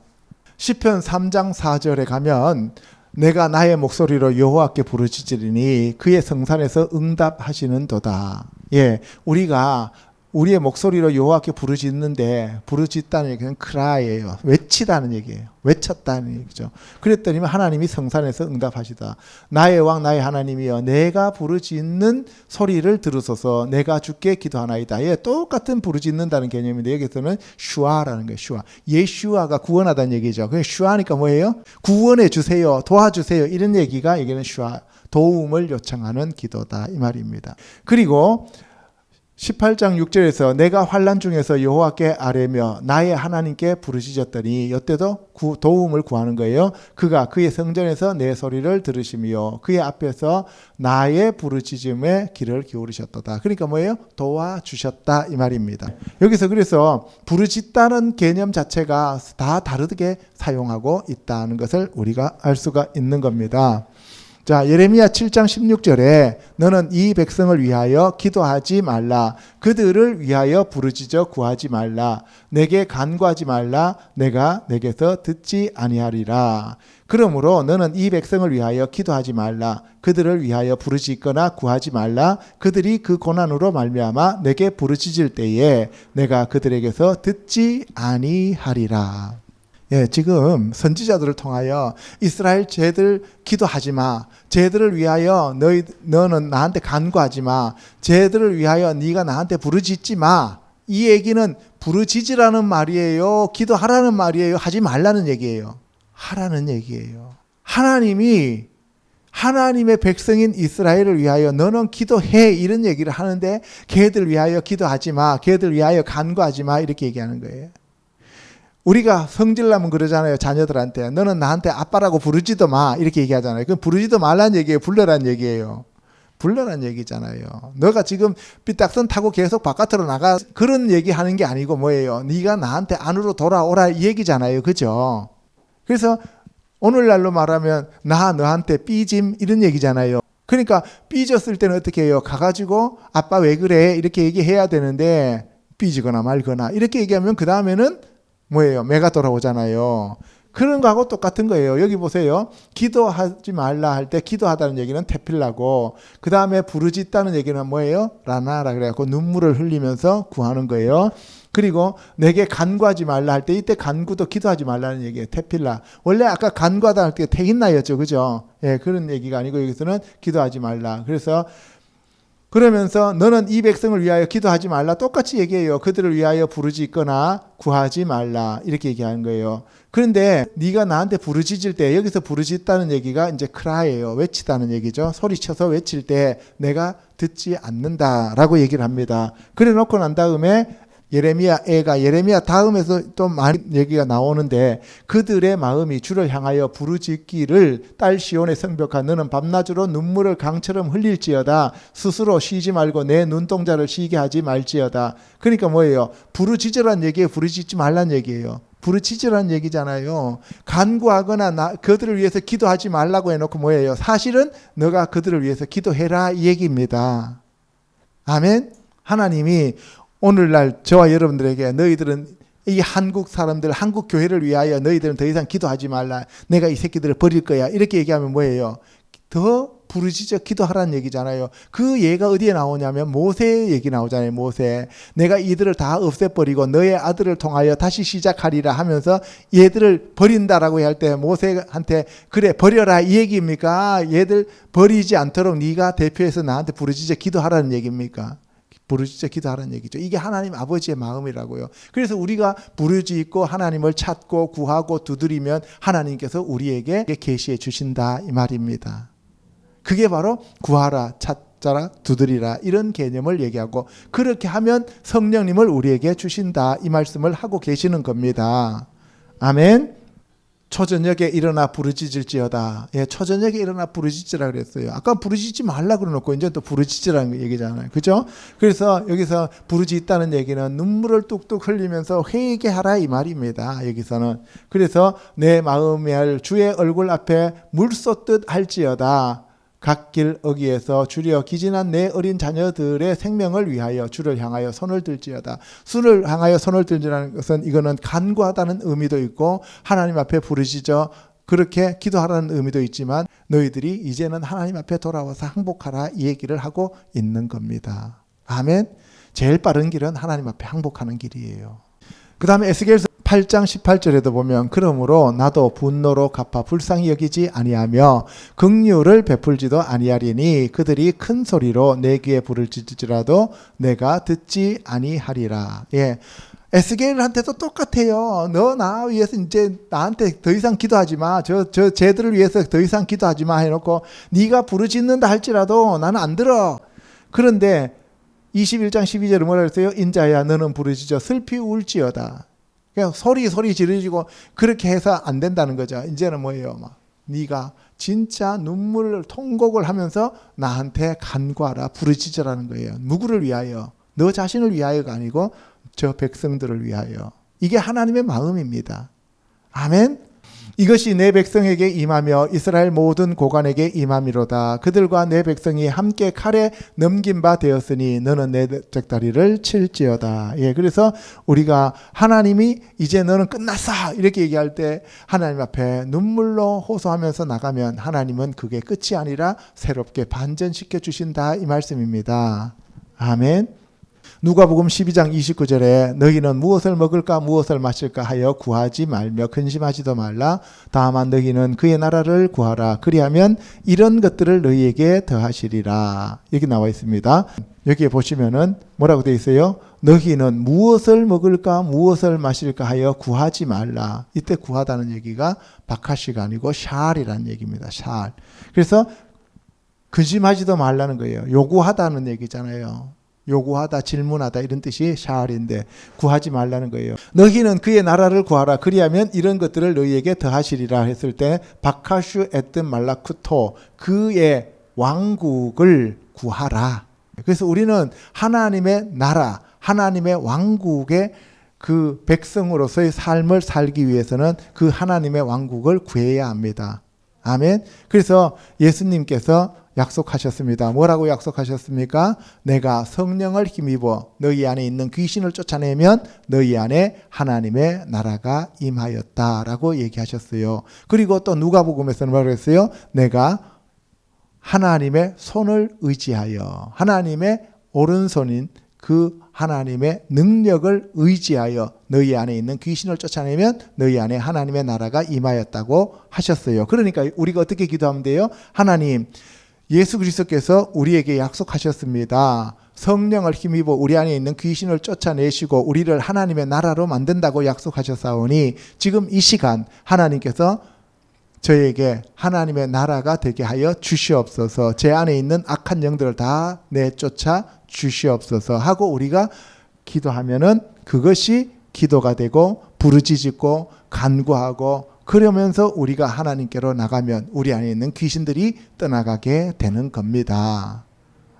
시편 3장 4절에 가면 내가 나의 목소리로 여호와께 부르짖으리니 그의 성산에서 응답하시는도다. 예, 우리가 우리의 목소리로 여호와께 부르짖는데 부르짖다는 얘기는 크라이예요. 외치다는 얘기예요. 외쳤다는 얘기죠. 그랬더니 하나님이 성산에서 응답하시다. 나의 왕 나의 하나님이여 내가 부르짖는 소리를 들으소서. 내가 주께 기도하나이다. 예, 똑같은 부르짖는다는 개념인데 여기서는 슈아라는 거예요. 슈아. 예슈아가 구원하다는 얘기죠. 그 슈아니까 뭐예요? 구원해 주세요. 도와주세요. 이런 얘기가 여기는 슈아. 도움을 요청하는 기도다 이 말입니다. 그리고 18장 6절에서 내가 환난 중에서 여호와께 아뢰며 나의 하나님께 부르짖었더니 이때도 도움을 구하는 거예요. 그가 그의 성전에서 내 소리를 들으시며 그의 앞에서 나의 부르짖음에 귀를 기울이셨도다. 그러니까 뭐예요? 도와주셨다 이 말입니다. 여기서 그래서 부르짖다는 개념 자체가 다 다르게 사용하고 있다는 것을 우리가 알 수가 있는 겁니다. 자, 예레미야 7장 16절에 너는 이 백성을 위하여 기도하지 말라. 그들을 위하여 부르짖어 구하지 말라. 내게 간구하지 말라. 내가 내게서 듣지 아니하리라. 그러므로 너는 이 백성을 위하여 기도하지 말라. 그들을 위하여 부르짖거나 구하지 말라. 그들이 그 고난으로 말미암아 내게 부르짖을 때에 내가 그들에게서 듣지 아니하리라. 예, 지금 선지자들을 통하여 이스라엘 쟤들 기도하지 마. 쟤들을 위하여 너는 나한테 간구하지 마. 쟤들을 위하여 네가 나한테 부르짖지 마. 이 얘기는 부르짖으라는 말이에요. 기도하라는 말이에요. 하지 말라는 얘기예요. 하라는 얘기예요. 하나님이 하나님의 백성인 이스라엘을 위하여 너는 기도해 이런 얘기를 하는데 걔들 위하여 기도하지 마. 걔들 위하여 간구하지 마. 이렇게 얘기하는 거예요. 우리가 성질나면 그러잖아요. 자녀들한테. 너는 나한테 아빠라고 부르지도 마. 이렇게 얘기하잖아요. 그럼 부르지도 말란 얘기예요. 불러란 얘기예요. 불러란 얘기잖아요. 너가 지금 삐딱선 타고 계속 바깥으로 나가. 그런 얘기하는 게 아니고 뭐예요. 네가 나한테 안으로 돌아오라 이 얘기잖아요. 그죠? 그래서 오늘날로 말하면 나 너한테 삐짐 이런 얘기잖아요. 그러니까 삐졌을 때는 어떻게 해요? 가가지고 아빠 왜 그래? 이렇게 얘기해야 되는데 삐지거나 말거나 이렇게 얘기하면 그 다음에는 뭐예요? 매가 돌아오잖아요. 그런 거하고 똑같은 거예요. 여기 보세요. 기도하지 말라 할 때 기도하다는 얘기는 테필라고, 그 다음에 부르짖다는 얘기는 뭐예요? 라나라 그래갖고 눈물을 흘리면서 구하는 거예요. 그리고 내게 간구하지 말라 할 때 이때 간구도 기도하지 말라는 얘기예요. 테필라. 원래 아까 간구하다 할 때 테힌나였죠. 그죠? 예, 그런 얘기가 아니고 여기서는 기도하지 말라. 그래서 그러면서 너는 이 백성을 위하여 기도하지 말라. 똑같이 얘기해요. 그들을 위하여 부르짖거나 구하지 말라. 이렇게 얘기하는 거예요. 그런데 네가 나한테 부르짖을 때, 여기서 부르짖다는 얘기가 이제 크라예요. 외치다는 얘기죠. 소리쳐서 외칠 때 내가 듣지 않는다라고 얘기를 합니다. 그래 놓고 난 다음에 예레미야 다음에서 또 많이 얘기가 나오는데, 그들의 마음이 주를 향하여 부르짖기를 딸 시온의 성벽아 너는 밤낮으로 눈물을 강처럼 흘릴지어다. 스스로 쉬지 말고 내 눈동자를 쉬게 하지 말지어다. 그러니까 뭐예요? 부르짖으란 얘기예요. 부르짖지 말란 얘기예요. 부르짖으란 얘기잖아요. 간구하거나 그들을 위해서 기도하지 말라고 해놓고 뭐예요? 사실은 너가 그들을 위해서 기도해라 이 얘기입니다. 아멘. 하나님이 오늘날 저와 여러분들에게 너희들은 이 한국 사람들, 한국 교회를 위하여 너희들은 더 이상 기도하지 말라. 내가 이 새끼들을 버릴 거야. 이렇게 얘기하면 뭐예요? 더 부르짖어 기도하라는 얘기잖아요. 그 예가 어디에 나오냐면 모세 얘기 나오잖아요. 모세. 내가 이들을 다 없애버리고 너의 아들을 통하여 다시 시작하리라 하면서 얘들을 버린다라고 할 때 모세한테 그래 버려라 이 얘기입니까? 얘들 버리지 않도록 네가 대표해서 나한테 부르짖어 기도하라는 얘기입니까? 부르짖어 기도하라는 얘기죠. 이게 하나님 아버지의 마음이라고요. 그래서 우리가 부르짖고 하나님을 찾고 구하고 두드리면 하나님께서 우리에게 계시해 주신다 이 말입니다. 그게 바로 구하라, 찾자라, 두드리라 이런 개념을 얘기하고, 그렇게 하면 성령님을 우리에게 주신다 이 말씀을 하고 계시는 겁니다. 아멘. 초저녁에 일어나 부르짖을지어다. 예, 초저녁에 일어나 부르짖으라 그랬어요. 아까 부르짖지 말라 그러놓고 이제 또 부르짖으라는 얘기잖아요. 그죠? 그래서 여기서 부르짖다는 얘기는 눈물을 뚝뚝 흘리면서 회개하라 이 말입니다. 여기서는. 그래서 내 마음에 주의 얼굴 앞에 물 쏟듯 할지어다. 갓길 어귀에서 주려 기진한 내 어린 자녀들의 생명을 위하여 주를 향하여 손을 들지어다. 주를 향하여 손을 들지라는 것은 이거는 간구하다는 의미도 있고 하나님 앞에 부르짖어 그렇게 기도하라는 의미도 있지만, 너희들이 이제는 하나님 앞에 돌아와서 항복하라 이 얘기를 하고 있는 겁니다. 아멘. 제일 빠른 길은 하나님 앞에 항복하는 길이에요. 그 다음에 에스겔서 8장 18절에도 보면 그러므로 나도 분노로 갚아 불쌍히 여기지 아니하며 긍휼을 베풀지도 아니하리니 그들이 큰 소리로 내 귀에 부르짖으라도 내가 듣지 아니하리라. 예. 에스겔한테도 똑같아요. 너 나 위해서 이제 나한테 더 이상 기도하지 마. 쟤들을 위해서 더 이상 기도하지 마 해놓고 네가 부르짖는다 할지라도 나는 안 들어. 그런데 21장 12절에 뭐라 그랬어요? 인자야 너는 부르짖어 슬피 울지어다. 그냥 소리 지르지고 그렇게 해서 안 된다는 거죠. 이제는 뭐예요? 막 네가 진짜 눈물을 통곡을 하면서 나한테 간구하라 부르짖으라는 거예요. 누구를 위하여? 너 자신을 위하여가 아니고 저 백성들을 위하여. 이게 하나님의 마음입니다. 아멘. 이것이 내 백성에게 임하며 이스라엘 모든 고관에게 임함이로다. 그들과 내 백성이 함께 칼에 넘긴 바 되었으니 너는 내 잭다리를 칠지어다. 예, 그래서 우리가 하나님이 이제 너는 끝났어 이렇게 얘기할 때 하나님 앞에 눈물로 호소하면서 나가면 하나님은 그게 끝이 아니라 새롭게 반전시켜 주신다 이 말씀입니다. 아멘. 누가복음 12장 29절에 너희는 무엇을 먹을까 무엇을 마실까 하여 구하지 말며 근심하지도 말라. 다만 너희는 그의 나라를 구하라. 그리하면 이런 것들을 너희에게 더하시리라. 여기 나와 있습니다. 여기에 보시면은 뭐라고 되어 있어요? 너희는 무엇을 먹을까 무엇을 마실까 하여 구하지 말라. 이때 구하다는 얘기가 바카시가 아니고 샬이라는 얘기입니다. 샬. 그래서 근심하지도 말라는 거예요. 요구하다는 얘기잖아요. 요구하다, 질문하다 이런 뜻이 샤알인데 구하지 말라는 거예요. 너희는 그의 나라를 구하라. 그리하면 이런 것들을 너희에게 더하시리라 했을 때 바카슈 에뜸 말라쿠토 그의 왕국을 구하라. 그래서 우리는 하나님의 나라, 하나님의 왕국의 그 백성으로서의 삶을 살기 위해서는 그 하나님의 왕국을 구해야 합니다. 아멘. 그래서 예수님께서 약속하셨습니다. 뭐라고 약속하셨습니까? 내가 성령을 힘입어 너희 안에 있는 귀신을 쫓아내면 너희 안에 하나님의 나라가 임하였다라고 얘기하셨어요. 그리고 또 누가복음에서는 뭐라고 했어요? 내가 하나님의 손을 의지하여 하나님의 오른손인 그 하나님의 능력을 의지하여 너희 안에 있는 귀신을 쫓아내면 너희 안에 하나님의 나라가 임하였다고 하셨어요. 그러니까 우리가 어떻게 기도하면 돼요? 하나님, 예수 그리스도께서 우리에게 약속하셨습니다. 성령을 힘입어 우리 안에 있는 귀신을 쫓아내시고 우리를 하나님의 나라로 만든다고 약속하셨사오니 지금 이 시간 하나님께서 저에게 하나님의 나라가 되게 하여 주시옵소서. 제 안에 있는 악한 영들을 다 내쫓아 주시옵소서 하고 우리가 기도하면은 그것이 기도가 되고 부르짖고 간구하고 그러면서 우리가 하나님께로 나가면 우리 안에 있는 귀신들이 떠나가게 되는 겁니다.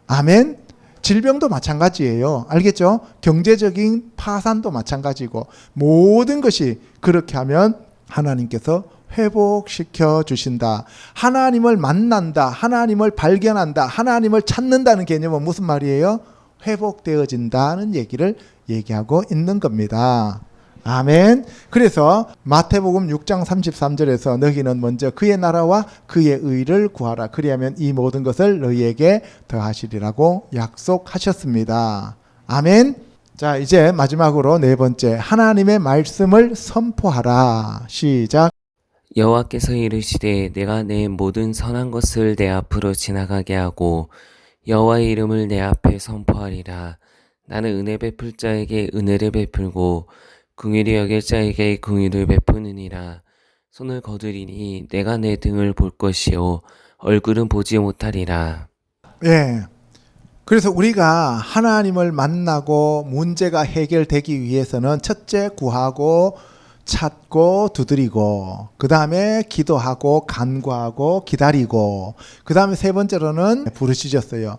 아멘. 질병도 마찬가지예요. 알겠죠? 경제적인 파산도 마찬가지고 모든 것이 그렇게 하면 하나님께서 회복시켜 주신다. 하나님을 만난다. 하나님을 발견한다. 하나님을 찾는다는 개념은 무슨 말이에요? 회복되어진다는 얘기를 얘기하고 있는 겁니다. 아멘. 그래서 마태복음 6장 33절에서 너희는 먼저 그의 나라와 그의 의를 구하라. 그리하면 이 모든 것을 너희에게 더하시리라고 약속하셨습니다. 아멘. 자, 이제 마지막으로 네 번째, 하나님의 말씀을 선포하라. 시작. 여호와께서 이르시되 내가 내 모든 선한 것을 내 앞으로 지나가게 하고 여호와의 이름을 내 앞에 선포하리라. 나는 은혜 베풀 자에게 은혜를 베풀고 긍휼히 여길 자에게 긍휼을 베푸느니라. 손을 거두리니 내가 내 등을 볼 것이요 얼굴은 보지 못하리라. 예. 그래서 우리가 하나님을 만나고 문제가 해결되기 위해서는 첫째 구하고 찾고 두드리고 그 다음에 기도하고 간구하고 기다리고 그 다음에 세 번째로는 부르짖었어요.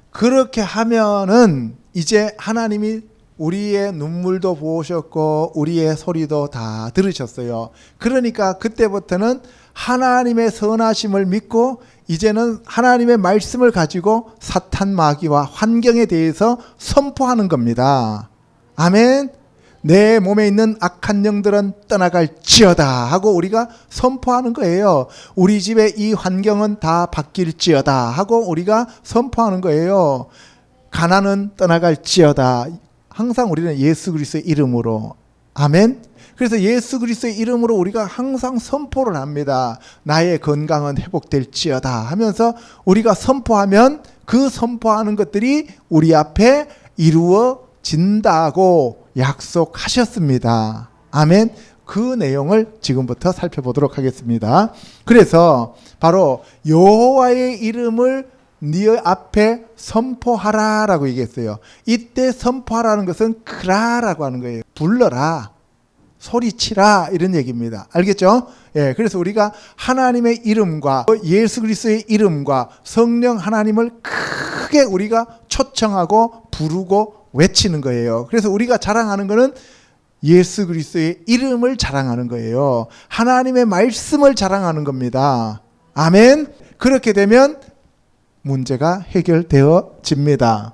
그렇게 하면은 이제 하나님이 우리의 눈물도 보셨고 우리의 소리도 다 들으셨어요. 그러니까 그때부터는 하나님의 선하심을 믿고 이제는 하나님의 말씀을 가지고 사탄 마귀와 환경에 대해서 선포하는 겁니다. 아멘. 내 몸에 있는 악한 영들은 떠나갈지어다 하고 우리가 선포하는 거예요. 우리 집의 이 환경은 다 바뀔지어다 하고 우리가 선포하는 거예요. 가난은 떠나갈지어다. 항상 우리는 예수 그리스도의 이름으로. 아멘. 그래서 예수 그리스도의 이름으로 우리가 항상 선포를 합니다. 나의 건강은 회복될지어다 하면서 우리가 선포하면 그 선포하는 것들이 우리 앞에 이루어진다고 약속하셨습니다. 아멘. 그 내용을 지금부터 살펴보도록 하겠습니다. 그래서 바로 여호와의 이름을 네 앞에 선포하라라고 얘기했어요. 이때 선포하라는 것은 크라라고 하는 거예요. 불러라, 소리치라 이런 얘기입니다. 알겠죠? 예, 그래서 우리가 하나님의 이름과 예수 그리스도의 이름과 성령 하나님을 크게 우리가 초청하고 부르고 외치는 거예요. 그래서 우리가 자랑하는 것은 예수 그리스도의 이름을 자랑하는 거예요. 하나님의 말씀을 자랑하는 겁니다. 아멘. 그렇게 되면 문제가 해결되어집니다.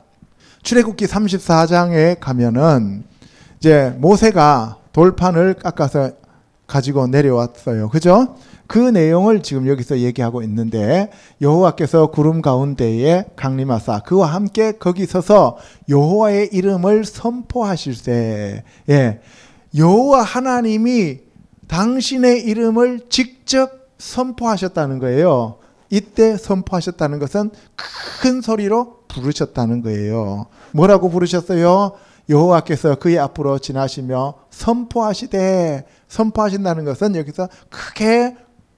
출애굽기 34장에 가면은 이제 모세가 돌판을 깎아서 가지고 내려왔어요. 그죠? 그 내용을 지금 여기서 얘기하고 있는데 여호와께서 구름 가운데에 강림하사 그와 함께 거기 서서 여호와의 이름을 선포하실세. 예, 여호와 하나님이 당신의 이름을 직접 선포하셨다는 거예요. 이때 선포하셨다는 것은 큰 소리로 부르셨다는 거예요. 뭐라고 부르셨어요? 여호와께서 그의 앞으로 지나시며 선포하시되, 선포하신다는 것은 여기서 크게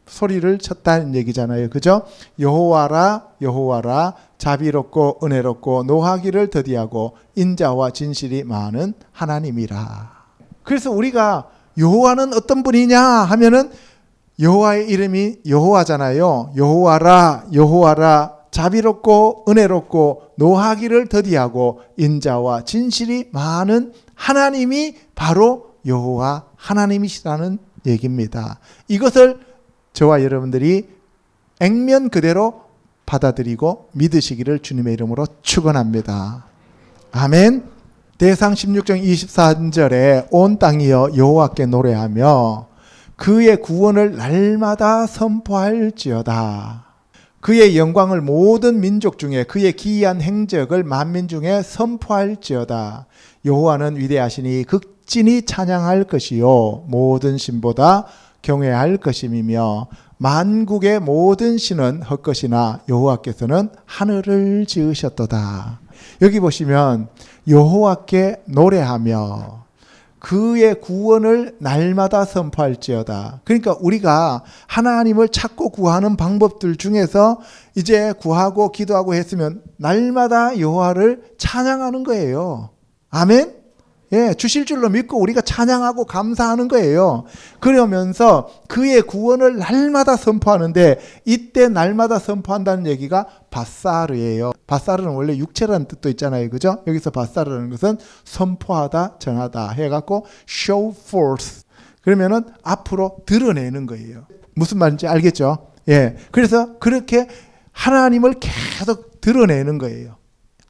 소리를 쳤다는 얘기잖아요. 그죠? 여호와라 여호와라 자비롭고 은혜롭고 노하기를 더디하고 인자와 진실이 많은 하나님이라. 그래서 우리가 여호와는 어떤 분이냐 하면은 여호와의 이름이 여호와잖아요. 여호와라 여호와라 자비롭고 은혜롭고 노하기를 더디하고 인자와 진실이 많은 하나님이 바로 여호와 하나님이시라는 얘기입니다. 이것을 저와 여러분들이 액면 그대로 받아들이고 믿으시기를 주님의 이름으로 축원합니다. 아멘. 대상 16장 23절에 온 땅이여 여호와께 노래하며 그의 구원을 날마다 선포할지어다. 그의 영광을 모든 민족 중에 그의 기이한 행적을 만민 중에 선포할지어다. 여호와는 위대하시니 극진히 찬양할 것이요 모든 신보다 경외할 것임이며 만국의 모든 신은 헛것이나 여호와께서는 하늘을 지으셨도다. 여기 보시면 여호와께 노래하며 그의 구원을 날마다 선포할지어다. 그러니까 우리가 하나님을 찾고 구하는 방법들 중에서 이제 구하고 기도하고 했으면 날마다 여호와를 찬양하는 거예요. 아멘? 예, 주실 줄로 믿고 우리가 찬양하고 감사하는 거예요. 그러면서 그의 구원을 날마다 선포하는데 이때 날마다 선포한다는 얘기가 바사르예요. 바사르는 원래 육체라는 뜻도 있잖아요. 그죠? 여기서 바사르라는 것은 선포하다, 전하다 해갖고 show forth. 그러면은 앞으로 드러내는 거예요. 무슨 말인지 알겠죠? 예. 그래서 그렇게 하나님을 계속 드러내는 거예요.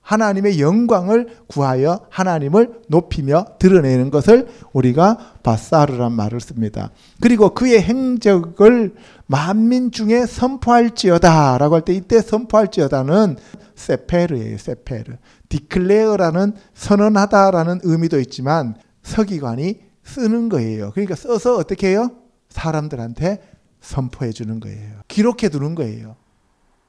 하나님의 영광을 구하여 하나님을 높이며 드러내는 것을 우리가 바사르란 말을 씁니다. 그리고 그의 행적을 만민 중에 선포할지어다 라고 할 때 이때 선포할지어다는 세페르예요. 세페르. 디클레어라는 선언하다라는 의미도 있지만 서기관이 쓰는 거예요. 그러니까 써서 어떻게 해요? 사람들한테 선포해 주는 거예요. 기록해 두는 거예요.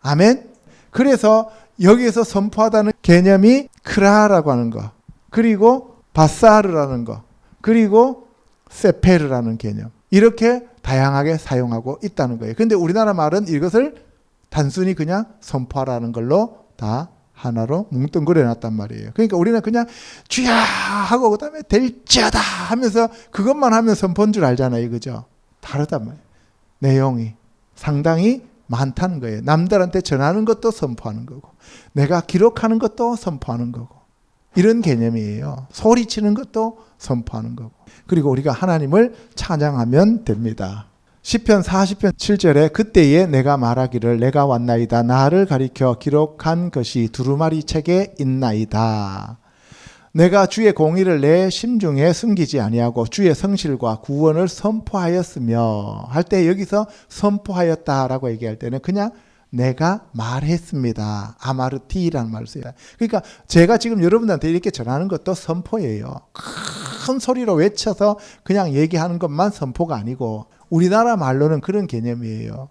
아멘? 그래서 여기에서 선포하다는 개념이 크라라고 하는 거, 그리고 바사르라는 거, 그리고 세페르라는 개념, 이렇게 다양하게 사용하고 있다는 거예요. 그런데 우리나라 말은 이것을 단순히 그냥 선포하라는 걸로 다 하나로 뭉뚱그려 놨단 말이에요. 그러니까 우리는 그냥 주야 하고 그다음에 될지어다 하면서 그것만 하면 선포인 줄 알잖아요. 그죠? 다르단 말이에요. 내용이 상당히 많다는 거예요. 남들한테 전하는 것도 선포하는 거고 내가 기록하는 것도 선포하는 거고 이런 개념이에요. 소리치는 것도 선포하는 거고 그리고 우리가 하나님을 찬양하면 됩니다. 시편 40편 7절에 그때에 내가 말하기를 내가 왔나이다 나를 가리켜 기록한 것이 두루마리 책에 있나이다. 내가 주의 공의를 내 심중에 숨기지 아니하고 주의 성실과 구원을 선포하였으며 할 때 여기서 선포하였다라고 얘기할 때는 그냥 내가 말했습니다. 아마르티라는 말을 써요. 그러니까 제가 지금 여러분들한테 이렇게 전하는 것도 선포예요. 큰 소리로 외쳐서 그냥 얘기하는 것만 선포가 아니고 우리나라 말로는 그런 개념이에요.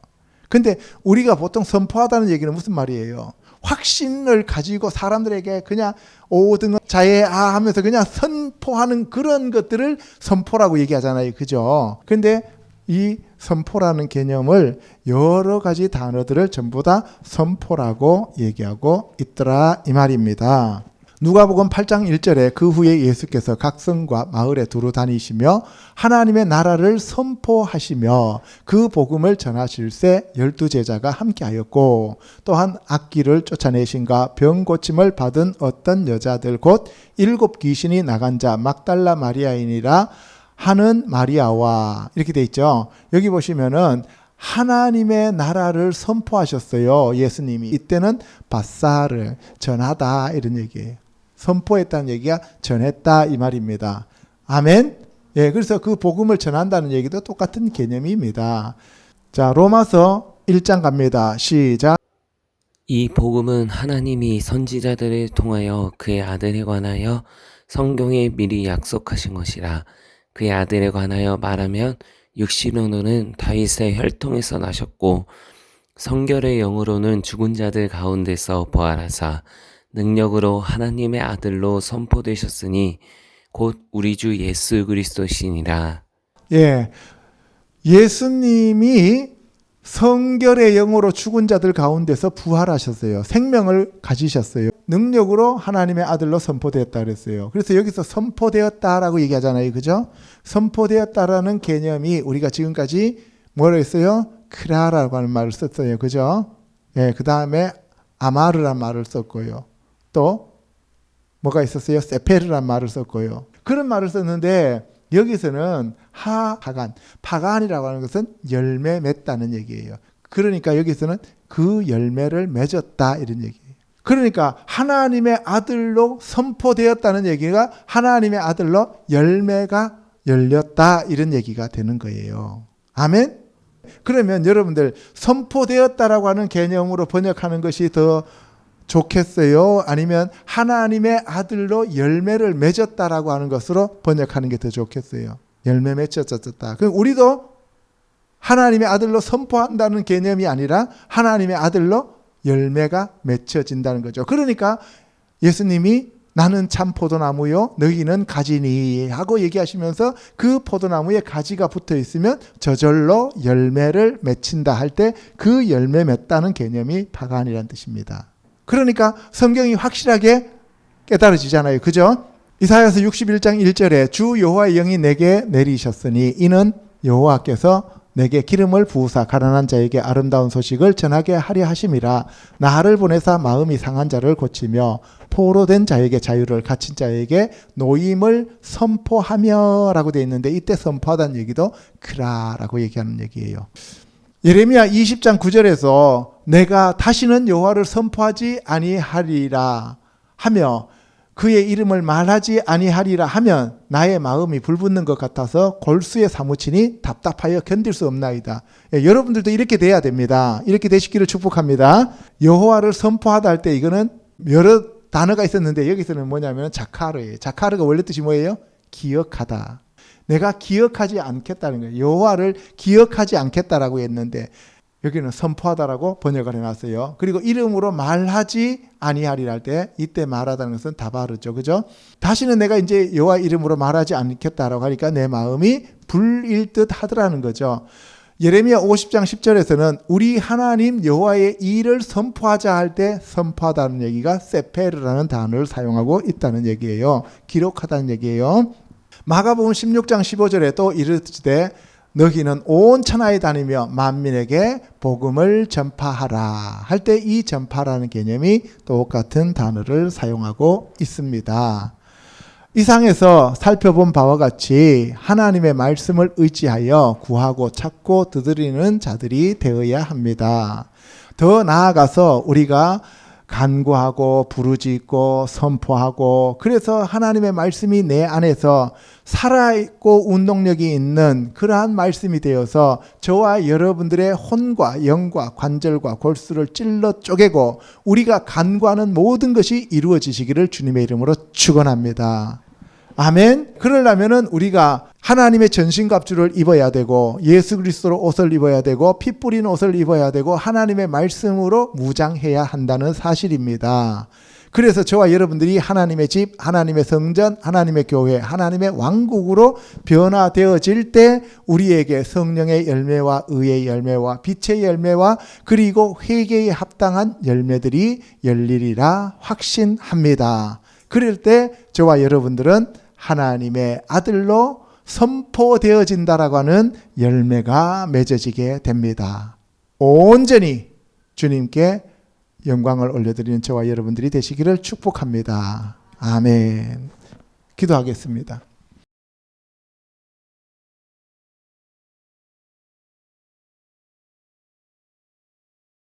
근데 우리가 보통 선포하다는 얘기는 무슨 말이에요? 확신을 가지고 사람들에게 그냥 오등은 자예아 하면서 그냥 선포하는 그런 것들을 선포라고 얘기하잖아요. 그죠? 근데 이 선포라는 개념을 여러 가지 단어들을 전부 다 선포라고 얘기하고 있더라 이 말입니다. 누가복음 8장 1절에 그 후에 예수께서 각 성과 마을에 두루 다니시며 하나님의 나라를 선포하시며 그 복음을 전하실새 12제자가 함께하였고 또한 악귀를 쫓아내신가 병 고침을 받은 어떤 여자들 곧 7 귀신이 나간 자 막달라 마리아이니라 하는 마리아와 이렇게 돼 있죠. 여기 보시면은 하나님의 나라를 선포하셨어요. 예수님이. 이때는 바사를 전하다 이런 얘기예요. 선포했다는 얘기가 전했다 이 말입니다. 아멘. 예, 그래서 그 복음을 전한다는 얘기도 똑같은 개념입니다. 자, 로마서 1장 갑니다. 시작. 이 복음은 하나님이 선지자들을 통하여 그의 아들에 관하여 성경에 미리 약속하신 것이라. 그의 아들에 관하여 말하면 육신으로는 다윗의 혈통에서 나셨고 성결의 영으로는 죽은 자들 가운데서 부활하사 능력으로 하나님의 아들로 선포되셨으니 곧 우리 주 예수 그리스도시니라. 예, 예수님이 성결의 영으로 죽은 자들 가운데서 부활하셨어요. 생명을 가지셨어요. 능력으로 하나님의 아들로 선포되었다 그랬어요. 그래서 여기서 선포되었다라고 얘기하잖아요. 그죠? 선포되었다라는 개념이 우리가 지금까지 뭐라 했어요? 크라라고 하는 말을 썼어요. 그죠? 예, 그 다음에 아마르란 말을 썼고요. 또 뭐가 있었어요? 세페르란 말을 썼고요. 그런 말을 썼는데 여기서는 파간이라고 하는 것은 열매 맺다는 얘기예요. 그러니까 여기서는 그 열매를 맺었다 이런 얘기예요. 그러니까 하나님의 아들로 선포되었다는 얘기가 하나님의 아들로 열매가 열렸다 이런 얘기가 되는 거예요. 아멘? 그러면 여러분들 선포되었다라고 하는 개념으로 번역하는 것이 더 좋겠어요? 아니면 하나님의 아들로 열매를 맺었다라고 하는 것으로 번역하는 게 더 좋겠어요? 열매 맺었다. 그럼 우리도 하나님의 아들로 선포한다는 개념이 아니라 하나님의 아들로 열매가 맺혀진다는 거죠. 그러니까 예수님이 나는 참 포도나무요 너희는 가지니 하고 얘기하시면서 그 포도나무에 가지가 붙어 있으면 저절로 열매를 맺힌다 할 때 그 열매 맺다는 개념이 파간이라는 뜻입니다. 그러니까 성경이 확실하게 깨달아지잖아요. 그죠? 이사야서 61장 1절에 주 여호와의 영이 내게 내리셨으니 이는 여호와께서 내게 기름을 부으사 가난한 자에게 아름다운 소식을 전하게 하려 하심이라. 나를 보내사 마음이 상한 자를 고치며 포로된 자에게 자유를, 갇힌 자에게 노임을 선포하며 라고 되어 있는데 이때 선포하다는 얘기도 크라라고 얘기하는 얘기예요. 예레미야 20장 9절에서 내가 다시는 여호와를 선포하지 아니하리라 하며 그의 이름을 말하지 아니하리라 하면 나의 마음이 불붙는 것 같아서 골수에 사무치니 답답하여 견딜 수 없나이다. 여러분들도 이렇게 돼야 됩니다. 이렇게 되시기를 축복합니다. 여호와를 선포하다 할 때 이거는 여러 단어가 있었는데 여기서는 뭐냐면 자카르예요. 자카르가 원래 뜻이 뭐예요? 기억하다. 내가 기억하지 않겠다는 거예요. 여호와를 기억하지 않겠다라고 했는데 여기는 선포하다라고 번역을 해놨어요. 그리고 이름으로 말하지 아니하리라 할 때 이때 말하다는 것은 다바르죠. 그죠? 다시는 내가 이제 여호와 이름으로 말하지 않겠다라고 하니까 내 마음이 불일 듯 하더라는 거죠. 예레미야 50장 10절에서는 우리 하나님 여호와의 일을 선포하자 할 때 선포하다는 얘기가 세페르라는 단어를 사용하고 있다는 얘기예요. 기록하다는 얘기예요. 마가복음 16장 15절에 또 이르시되 너희는 온 천하에 다니며 만민에게 복음을 전파하라 할 때 이 전파라는 개념이 똑같은 단어를 사용하고 있습니다. 이상에서 살펴본 바와 같이 하나님의 말씀을 의지하여 구하고 찾고 두드리는 자들이 되어야 합니다. 더 나아가서 우리가 간구하고 부르짖고 선포하고 그래서 하나님의 말씀이 내 안에서 살아있고 운동력이 있는 그러한 말씀이 되어서 저와 여러분들의 혼과 영과 관절과 골수를 찔러 쪼개고 우리가 간구하는 모든 것이 이루어지시기를 주님의 이름으로 축원합니다. 아멘. 그러려면은 우리가 하나님의 전신갑주를 입어야 되고 예수 그리스도로 옷을 입어야 되고 피 뿌린 옷을 입어야 되고 하나님의 말씀으로 무장해야 한다는 사실입니다. 그래서 저와 여러분들이 하나님의 집, 하나님의 성전, 하나님의 교회, 하나님의 왕국으로 변화되어질 때 우리에게 성령의 열매와 의의 열매와 빛의 열매와 그리고 회개에 합당한 열매들이 열리리라 확신합니다. 그럴 때 저와 여러분들은 하나님의 아들로 선포되어진다라고 하는 열매가 맺어지게 됩니다. 온전히 주님께 영광을 올려드리는 저와 여러분들이 되시기를 축복합니다. 아멘. 기도하겠습니다.